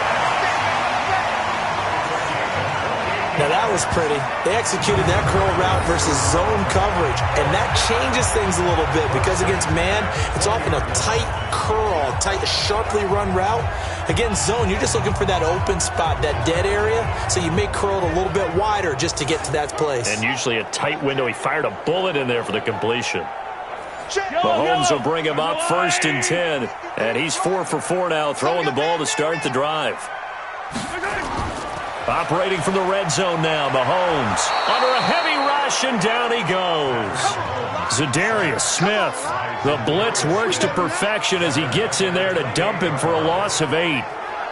Now that was pretty. They executed that curl route versus zone coverage, and that changes things a little bit because against man, it's often a tight curl, tight, sharply run route. Against zone, you're just looking for that open spot, that dead area, so you may curl it a little bit wider just to get to that place. And usually a tight window. He fired a bullet in there for the completion. Mahomes will bring him up 1st and 10, and he's 4 for 4 now, throwing the ball to start the drive. Operating from the red zone now, Mahomes under a heavy rush, and down he goes. Za'Darius Smith, the blitz works to perfection as he gets in there to dump him for a loss of 8.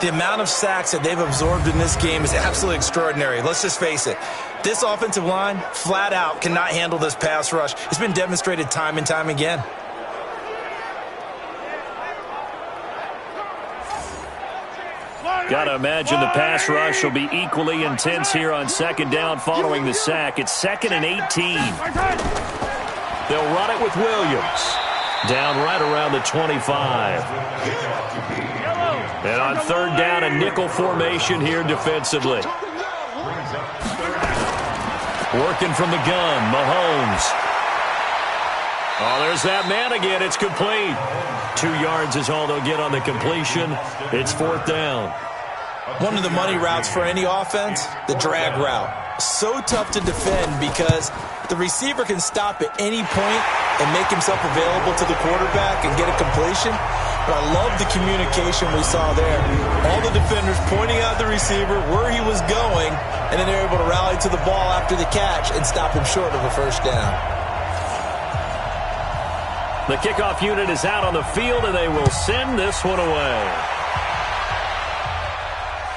The amount of sacks that they've absorbed in this game is absolutely extraordinary. Let's just face it. This offensive line, flat out, cannot handle this pass rush. It's been demonstrated time and time again. Got to imagine the pass rush will be equally intense here on 2nd down following the sack. It's 2nd and 18. They'll run it with Williams. Down right around the 25. And on 3rd down, a nickel formation here defensively. Working from the gun, Mahomes. Oh, there's that man again. It's complete. 2 yards is all they'll get on the completion. It's 4th down. One of the money routes for any offense, the drag route. So tough to defend because the receiver can stop at any point and make himself available to the quarterback and get a completion. But I love the communication we saw there. All the defenders pointing out the receiver, where he was going, and then they're able to rally to the ball after the catch and stop him short of a 1st down. The kickoff unit is out on the field, and they will send this one away.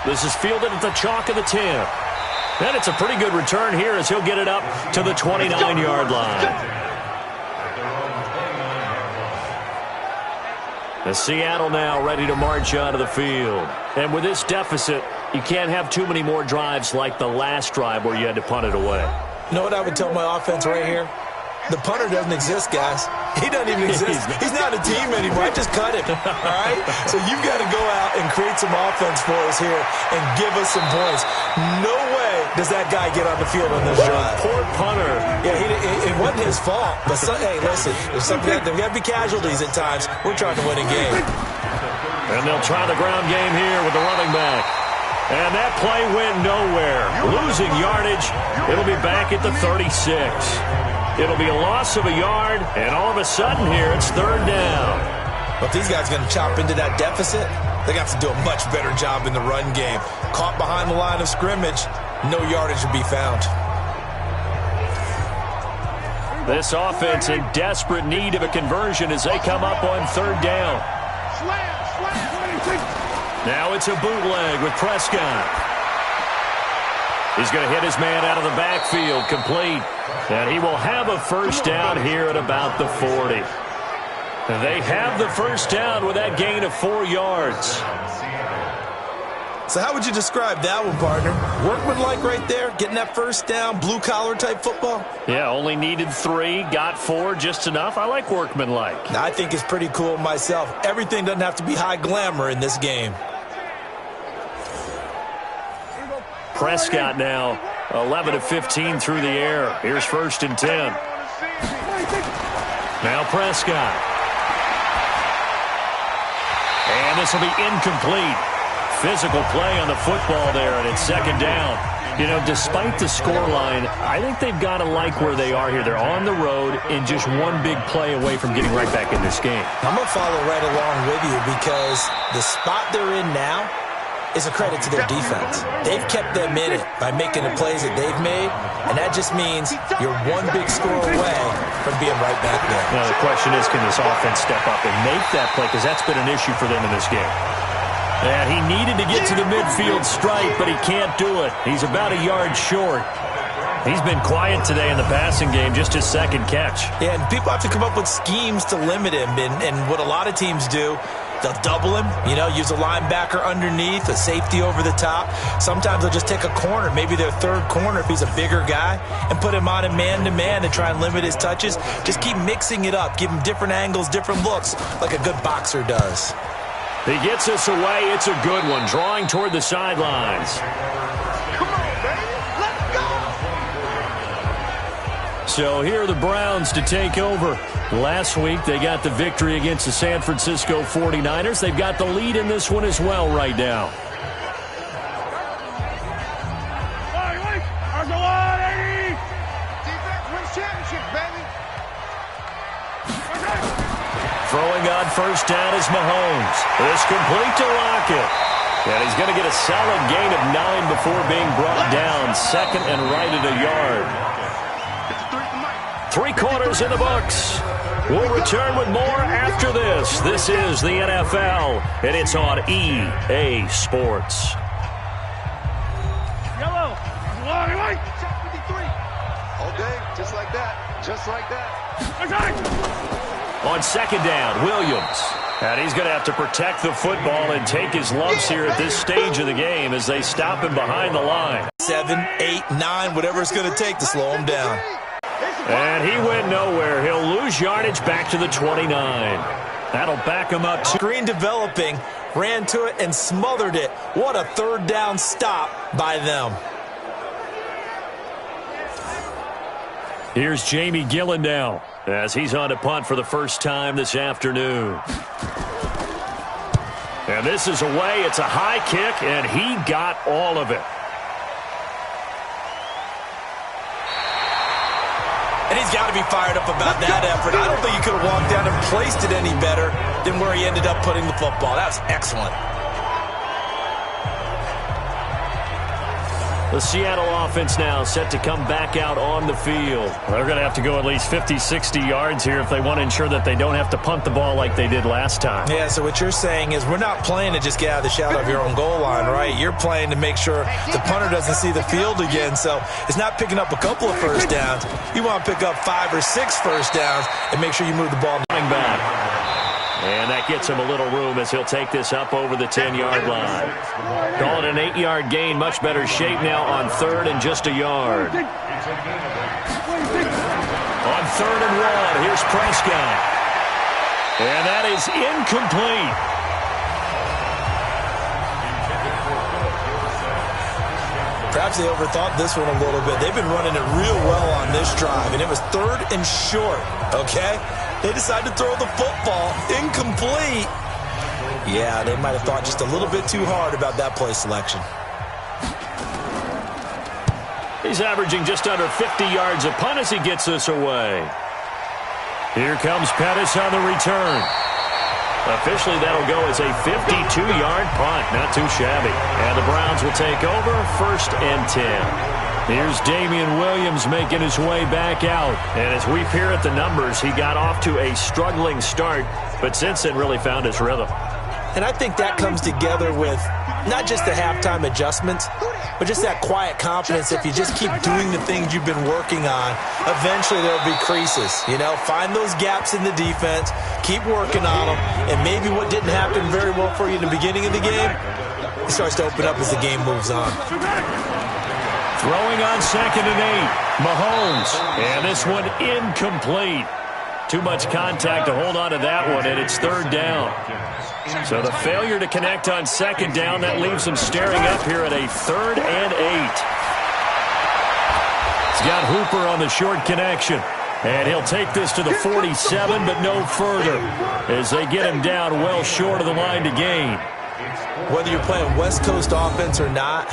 This is fielded at the chalk of the 10. And it's a pretty good return here as he'll get it up to the 29-yard line. The Seattle now ready to march out of the field. And with this deficit, you can't have too many more drives like the last drive where you had to punt it away. You know what I would tell my offense right here? The punter doesn't exist, guys. He doesn't even exist. He's not a team anymore. I just cut him, all right? So you've got to go out and create some offense for us here and give us some points. No way does that guy get on the field on this drive. Poor punter. Yeah, it wasn't his fault. But, hey, listen, there's got to be casualties at times. We're trying to win a game. And they'll try the ground game here with the running back. And that play went nowhere. Losing yardage. It'll be back at the 36. It'll be a loss of a yard, and all of a sudden here, it's 3rd down. Well, if these guys are going to chop into that deficit, they got to do a much better job in the run game. Caught behind the line of scrimmage, no yardage to be found. This offense in desperate need of a conversion as they come up on 3rd down. Now it's a bootleg with Prescott. He's going to hit his man out of the backfield, complete. And he will have a 1st down here at about the 40. They have the 1st down with that gain of 4 yards. So how would you describe that one, partner? Workmanlike right there, getting that 1st down, blue-collar type football? Yeah, only needed 3, got 4, just enough. I like workmanlike. I think it's pretty cool myself. Everything doesn't have to be high glamour in this game. Prescott now 11 of 15 through the air. Here's 1st and 10. Now Prescott. And this will be incomplete. Physical play on the football there, and it's 2nd down. You know, despite the scoreline, I think they've got to like where they are here. They're on the road and just one big play away from getting right back in this game. I'm going to follow right along with you because the spot they're in now is a credit to their defense. They've kept them in it by making the plays that they've made, and that just means you're one big score away from being right back there. Now, the question is, can this offense step up and make that play? Because that's been an issue for them in this game. And he needed to get to the midfield stripe, but he can't do it. He's about a yard short. He's been quiet today in the passing game, just his 2nd catch. Yeah, and people have to come up with schemes to limit him, and what a lot of teams do, they'll double him, you know, use a linebacker underneath, a safety over the top. Sometimes they'll just take a corner, maybe their 3rd corner if he's a bigger guy, and put him on a man-to-man to try and limit his touches. Just keep mixing it up, give him different angles, different looks, like a good boxer does. He gets us away. It's a good one, drawing toward the sidelines. Come on, baby. Let's go. So here are the Browns to take over. Last week, they got the victory against the San Francisco 49ers. They've got the lead in this one as well right now. Throwing on first down is Mahomes. It's complete to Lockett. And he's going to get a solid gain of 9 before being brought down. Second and right at a yard. 3 quarters in the books. We'll return with more after this. This is the NFL, and it's on EA Sports. Yellow. All day, just like that. Just like that. On second down, Williams. And he's going to have to protect the football and take his lumps here at this stage of the game as they stop him behind the line. 7, 8, 9, whatever it's going to take to slow him down. And he went nowhere. He'll lose yardage back to the 29. That'll back him up. Screen developing, ran to it and smothered it. What a third down stop by them. Here's Jamie Gillen now as he's on to punt for the first time this afternoon. And this is away. It's a high kick, and he got all of it. And he's got to be fired up about that effort. I don't think he could have walked down and placed it any better than where he ended up putting the football. That was excellent. The Seattle offense now set to come back out on the field. They're going to have to go at least 50, 60 yards here if they want to ensure that they don't have to punt the ball like they did last time. Yeah, so what you're saying is we're not playing to just get out of the shadow of your own goal line, right? You're playing to make sure the punter doesn't see the field again. So it's not picking up a couple of first downs. You want to pick up 5 or 6 first downs and make sure you move the ball back. And that gets him a little room as he'll take this up over the 10-yard line. Call it an 8-yard gain. Much better shape now on third and just a yard. On third and 1, here's Prescott. And that is incomplete. Perhaps they overthought this one a little bit. They've been running it real well on this drive, and it was third and short, okay? They decided to throw the football incomplete. Yeah, they might have thought just a little bit too hard about that play selection. He's averaging just under 50 yards a punt as he gets this away. Here comes Pettis on the return. Officially, that'll go as a 52-yard punt. Not too shabby. And the Browns will take over, 1st and 10. Here's Damian Williams making his way back out. And as we peer at the numbers, he got off to a struggling start, but since then really found his rhythm. And I think that comes together with not just the halftime adjustments, but just that quiet confidence. If you just keep doing the things you've been working on, eventually there'll be creases. You know, find those gaps in the defense, keep working on them, and maybe what didn't happen very well for you in the beginning of the game, it starts to open up as the game moves on. Throwing on 2nd and 8, Mahomes. And this one incomplete. Too much contact to hold on to that one, and it's 3rd down. So the failure to connect on 2nd down, that leaves him staring up here at a 3rd and 8. He's got Hooper on the short connection. And he'll take this to the 47, but no further, as they get him down well short of the line to gain. Whether you're playing West Coast offense or not,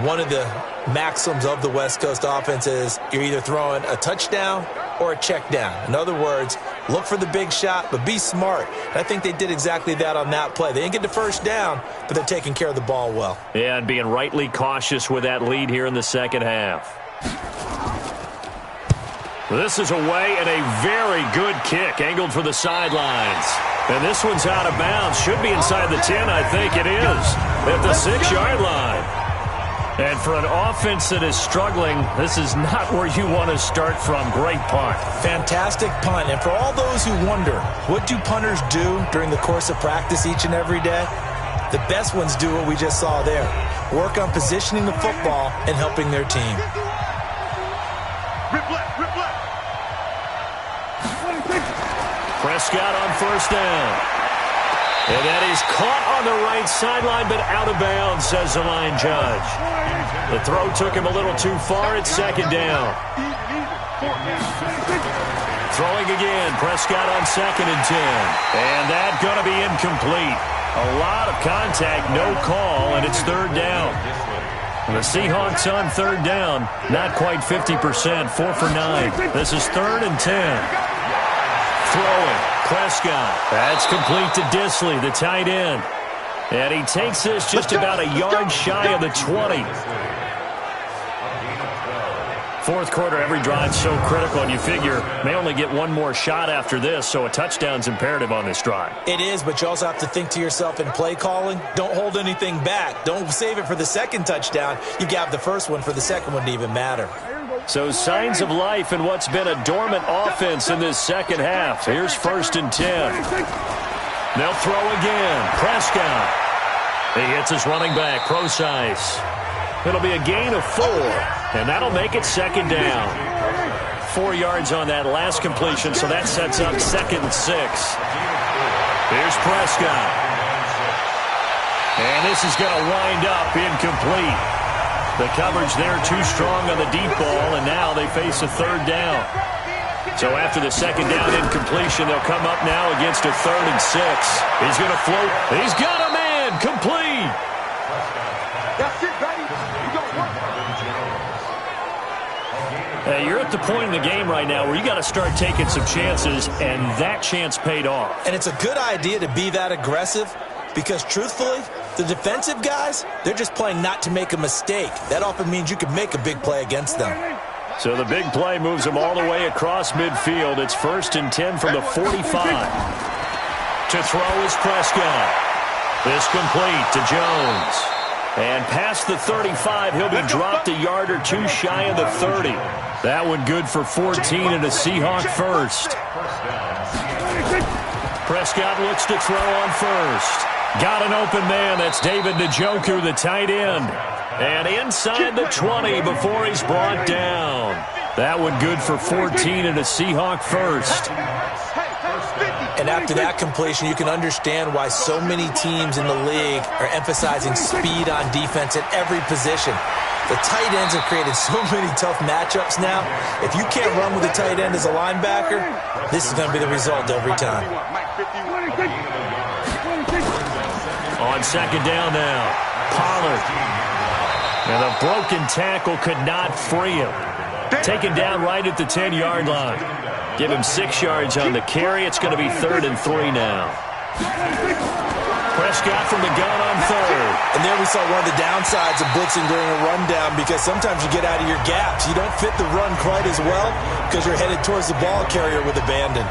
one of the maxims of the West Coast offense is you're either throwing a touchdown or a check down. In other words, look for the big shot, but be smart. And I think they did exactly that on that play. They didn't get the first down, but they're taking care of the ball well. Yeah, and being rightly cautious with that lead here in the second half. This is away and a very good kick, angled for the sidelines. And this one's out of bounds. Should be inside the 10, I think it is, at the 6-yard line. And for an offense that is struggling, this is not where you want to start from. Great punt. Fantastic punt. And for all those who wonder, what do punters do during the course of practice each and every day? The best ones do what we just saw there. Work on positioning the football and helping their team. Prescott on 1st down. And that is caught on the right sideline, but out of bounds, says the line judge. The throw took him a little too far. It's second down. Throwing again. Prescott on 2nd and 10. And that's going to be incomplete. A lot of contact, no call, and it's 3rd down. The Seahawks on 3rd down, not quite 50%, 4 for 9. This is 3rd and 10. Throwing, Prescott. That's complete to Disley, the tight end. And he takes this just about a yard shy of the 20. Fourth quarter, every drive's so critical, and you figure may only get one more shot after this, so a touchdown's imperative on this drive. It is, but you also have to think to yourself in play calling, don't hold anything back. Don't save it for the second touchdown. You gab the first one for the second one to even matter. So signs of life in what's been a dormant offense in this second half. Here's 1st and 10. They'll throw again. Prescott. He hits his running back, Procise. It'll be a gain of 4, and that'll make it 2nd down. 4 yards on that last completion, so that sets up 2nd and 6. Here's Prescott. And this is going to wind up incomplete. The coverage there too strong on the deep ball, and now they face a 3rd down. So after the 2nd down incompletion, they'll come up now against a 3rd and 6. He's going to float. He's got a man. Complete. That's it, buddy. You don't work. Hey, you're at the point in the game right now where you got to start taking some chances, and that chance paid off. And it's a good idea to be that aggressive because, truthfully, the defensive guys, they're just playing not to make a mistake. That often means you can make a big play against them. So the big play moves them all the way across midfield. It's 1st and 10 from the 45. To throw is Prescott. This complete to Jones. And past the 35, he'll be dropped a yard or 2 shy of the 30. That one good for 14 and a Seahawk first. Prescott looks to throw on 1st. Got an open man. That's David Njoku, the tight end. And inside the 20 before he's brought down. That one good for 14 and a Seahawk first. And after that completion, you can understand why so many teams in the league are emphasizing speed on defense at every position. The tight ends have created so many tough matchups now. If you can't run with a tight end as a linebacker, this is going to be the result every time. On 2nd down now, Pollard. And a broken tackle could not free him. Taken down right at the 10-yard line. Give him 6 yards on the carry. It's going to be 3rd and 3 now. Prescott from the gun on 3rd. And there we saw one of the downsides of blitzing during a rundown because sometimes you get out of your gaps. You don't fit the run quite as well because you're headed towards the ball carrier with abandon.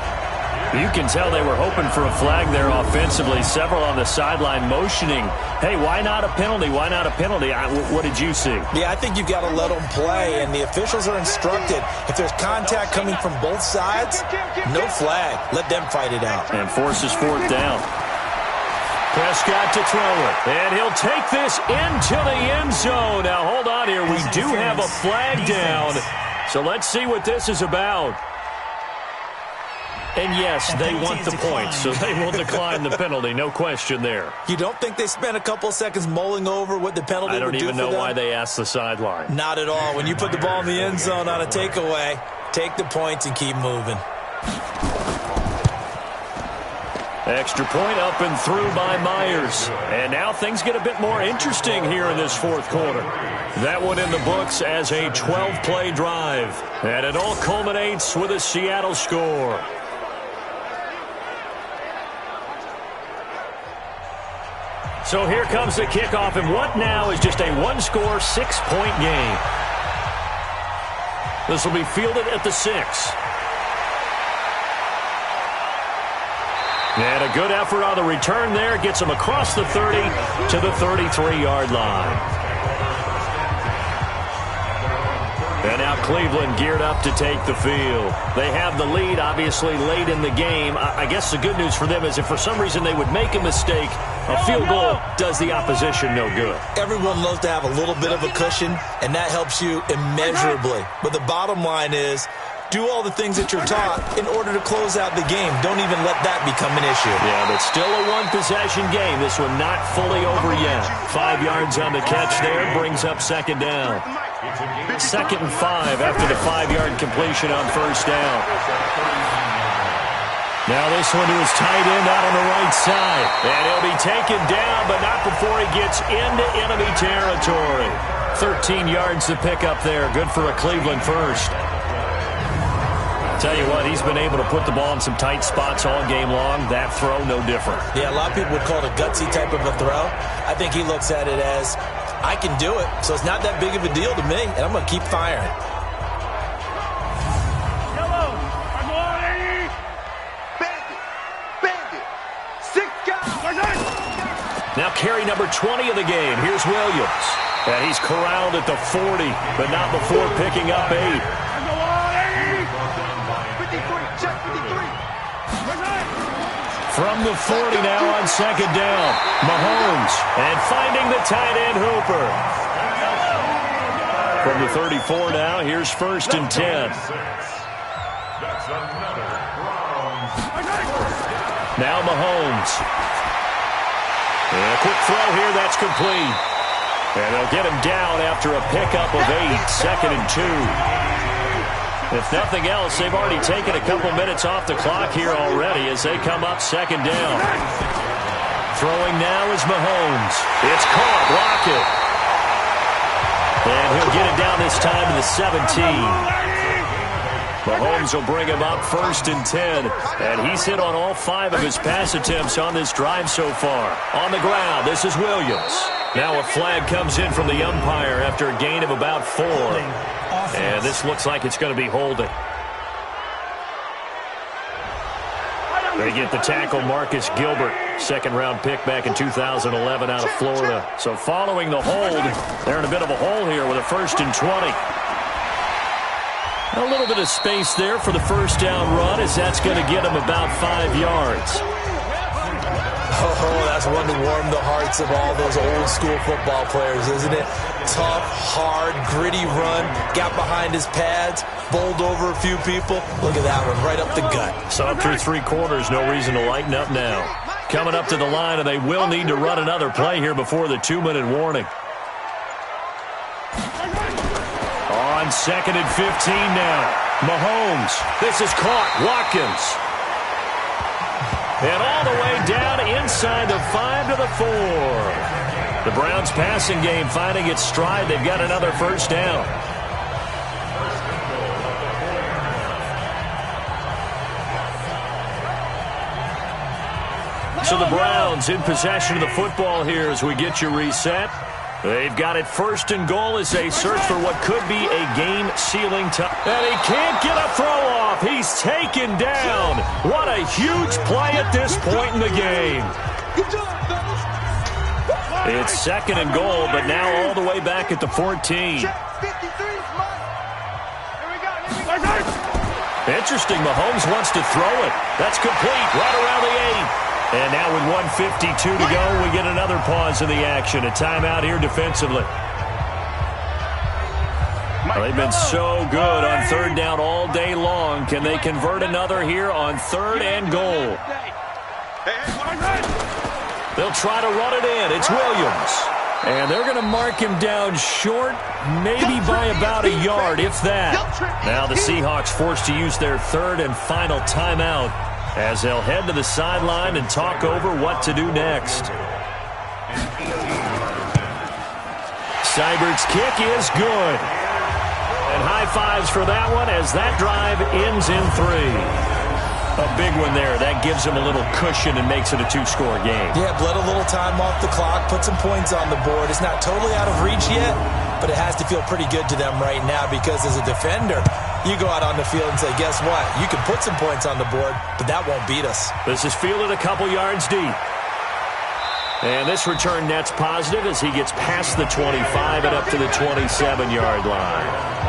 You can tell they were hoping for a flag there offensively. Several on the sideline motioning, hey, why not a penalty? Why not a penalty? What did you see? Yeah, I think you've got to let them play, and the officials are instructed. If there's contact coming from both sides, no flag. Let them fight it out. And forces 4th down. Prescott to throw it. And he'll take this into the end zone. Now, hold on here. We do have a flag down. So let's see what this is about. And yes, they want the points, so they will decline the penalty. No question there. You don't think they spent a couple seconds mulling over what the penalty would do for them? I don't even know why they asked the sideline. Not at all. When you put the ball in the end zone on a takeaway, take the points and keep moving. Extra point up and through by Myers. And now things get a bit more interesting here in this 4th quarter. That one in the books as a 12-play drive. And it all culminates with a Seattle score. So here comes the kickoff, and what now is just a one-score, 6-point game. This will be fielded at the 6. And a good effort on the return there. Gets him across the 30 to the 33-yard line. And now Cleveland geared up to take the field. They have the lead, obviously, late in the game. I guess the good news for them is if for some reason they would make a mistake, a field goal does the opposition no good. Everyone loves to have a little bit of a cushion, and that helps you immeasurably. But the bottom line is Do all the things that you're taught in order to close out the game. Don't even let that become an issue. Yeah, but still a one-possession game. This one not fully over yet. 5 yards on the catch there brings up second down. 2nd and 5 after the 5-yard completion on first down. Now this one to his tight end out on the right side. And he'll be taken down, but not before he gets into enemy territory. 13 yards to pick up there. Good for a Cleveland first. Tell you what, he's been able to put the ball in some tight spots all game long. That throw, no different. Yeah, a lot of people would call it a gutsy type of a throw. I think he looks at it as, I can do it, so it's not that big of a deal to me, and I'm going to keep firing. Now carry number 20 of the game. Here's Williams. And he's corralled at the 40, but not before picking up 8. From the 40 now on second down. Mahomes, and finding the tight end Hooper. From the 34 now, here's 1st and 10. Now Mahomes. And a quick throw here, that's complete. And they'll get him down after a pickup of 8, 2nd and 2. If nothing else, they've already taken a couple minutes off the clock here already as they come up second down. Throwing now is Mahomes. It's caught. Lockett. And he'll get it down this time to the 17. Mahomes will bring him up 1st and 10. And he's hit on all 5 of his pass attempts on this drive so far. On the ground, this is Williams. Now a flag comes in from the umpire after a gain of about 4. And this looks like it's going to be holding. They get the tackle, Marcus Gilbert, 2nd-round pick back in 2011 out of Florida. So following the hold, they're in a bit of a hole here with a 1st and 20. A little bit of space there for the first down run as that's going to get them about 5 yards. Oh, that's one to warm the hearts of all those old-school football players, isn't it? Tough, hard, gritty run, got behind his pads, bowled over a few people. Look at that one, right up the gut. So through 3 quarters, no reason to lighten up now. Coming up to the line, and they will need to run another play here before the 2-minute warning. On 2nd and 15 now. Mahomes. This is caught. Watkins. And all the way down inside the 5 to the 4. The Browns passing game finding its stride. They've got another first down. So the Browns in possession of the football here as we get you reset. They've got it 1st and goal as they search for what could be a game-sealing time. And he can't get a throw-off. He's taken down. What a huge play at this point in the game. It's 2nd and goal, but now all the way back at the 14. Interesting. Mahomes wants to throw it. That's complete right around the 8. And now with 1:52 to go, we get another pause in the action. A timeout here defensively. Well, they've been so good on 3rd down all day long. Can they convert another here on 3rd and goal? They'll try to run it in. It's Williams. And they're going to mark him down short, maybe by about a yard, if that. Now the Seahawks forced to use their 3rd and final timeout, as they'll head to the sideline and talk over what to do next. Seibert's kick is good. And high fives for that one as that drive ends in 3. A big one there. That gives them a little cushion and makes it a 2-score game. Yeah, bled a little time off the clock, put some points on the board. It's not totally out of reach yet, but it has to feel pretty good to them right now because as a defender, you go out on the field and say, guess what? You can put some points on the board, but that won't beat us. This is fielded a couple yards deep. And this return net's positive as he gets past the 25 and up to the 27-yard line.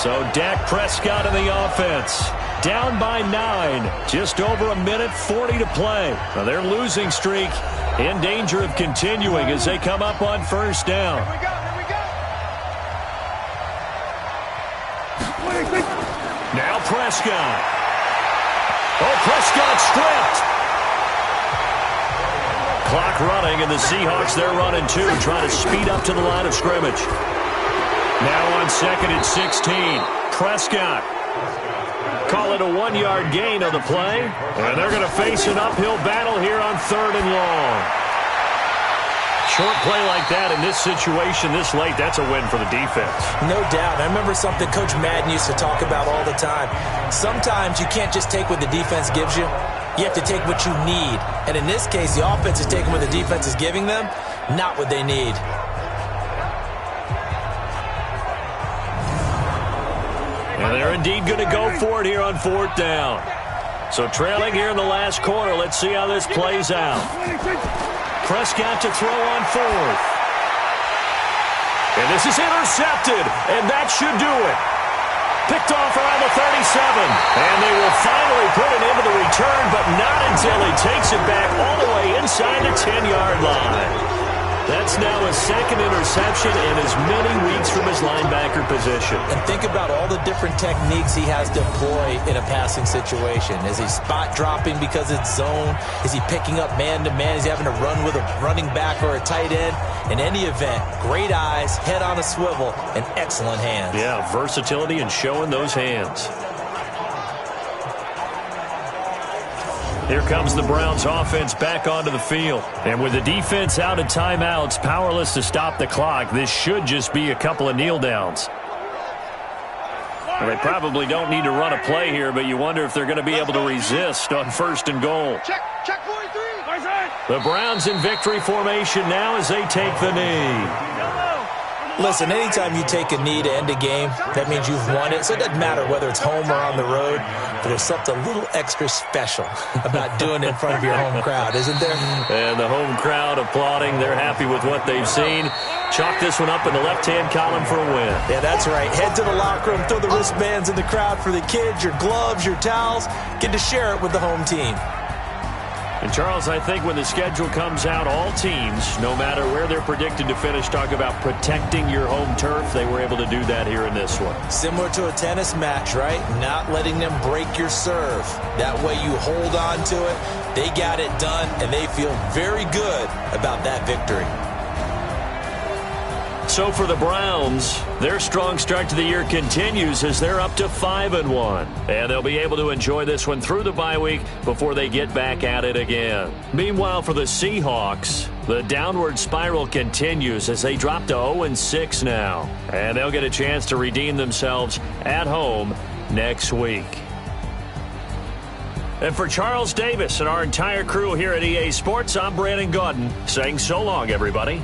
So Dak Prescott in the offense. Down by 9. Just over a minute 40 to play. Now their losing streak in danger of continuing as they come up on 1st down. Now Prescott. Oh, Prescott stripped. Clock running, and the Seahawks, they're running too, trying to speed up to the line of scrimmage. Now on 2nd and 16. Prescott. Call it a 1-yard gain on the play. And they're going to face an uphill battle here on 3rd and long. Short play like that in this situation this late, that's a win for the defense. No doubt. I remember something Coach Madden used to talk about all the time. Sometimes you can't just take what the defense gives you. You have to take what you need. And in this case, the offense is taking what the defense is giving them, not what they need. And they're indeed going to go for it here on 4th down. So trailing here in the last quarter, let's see how this plays out. Prescott to throw on 4th. And this is intercepted, and that should do it. Picked off around the 37. And they will finally put it into the return, but not until he takes it back all the way inside the 10-yard line. That's now his 2nd interception in as many weeks from his linebacker position. And think about all the different techniques he has to employ in a passing situation. Is he spot dropping because it's zone? Is he picking up man-to-man? Is he having to run with a running back or a tight end? In any event, great eyes, head on a swivel, and excellent hands. Yeah, versatility and showing those hands. Here comes the Browns offense back onto the field. And with the defense out of timeouts, powerless to stop the clock, this should just be a couple of kneel downs. Well, they probably don't need to run a play here, but you wonder if they're going to be able to resist on 1st and goal. Check 43. The Browns in victory formation now as they take the knee. Listen, anytime you take a knee to end a game, that means you've won it. So it doesn't matter whether it's home or on the road, but there's something a little extra special about doing it in front of your home crowd, isn't there? And the home crowd applauding. They're happy with what they've seen. Chalk this one up in the left-hand column for a win. Yeah, that's right. Head to the locker room, throw the wristbands in the crowd for the kids, your gloves, your towels. Get to share it with the home team. And, Charles, I think when the schedule comes out, all teams, no matter where they're predicted to finish, talk about protecting your home turf. They were able to do that here in this one. Similar to a tennis match, right? Not letting them break your serve. That way you hold on to it. They got it done, and they feel very good about that victory. So for the Browns, their strong start to the year continues as they're up to 5-1. And they'll be able to enjoy this one through the bye week before they get back at it again. Meanwhile, for the Seahawks, the downward spiral continues as they drop to 0-6 now. And they'll get a chance to redeem themselves at home next week. And for Charles Davis and our entire crew here at EA Sports, I'm Brandon Gaudin saying so long, everybody.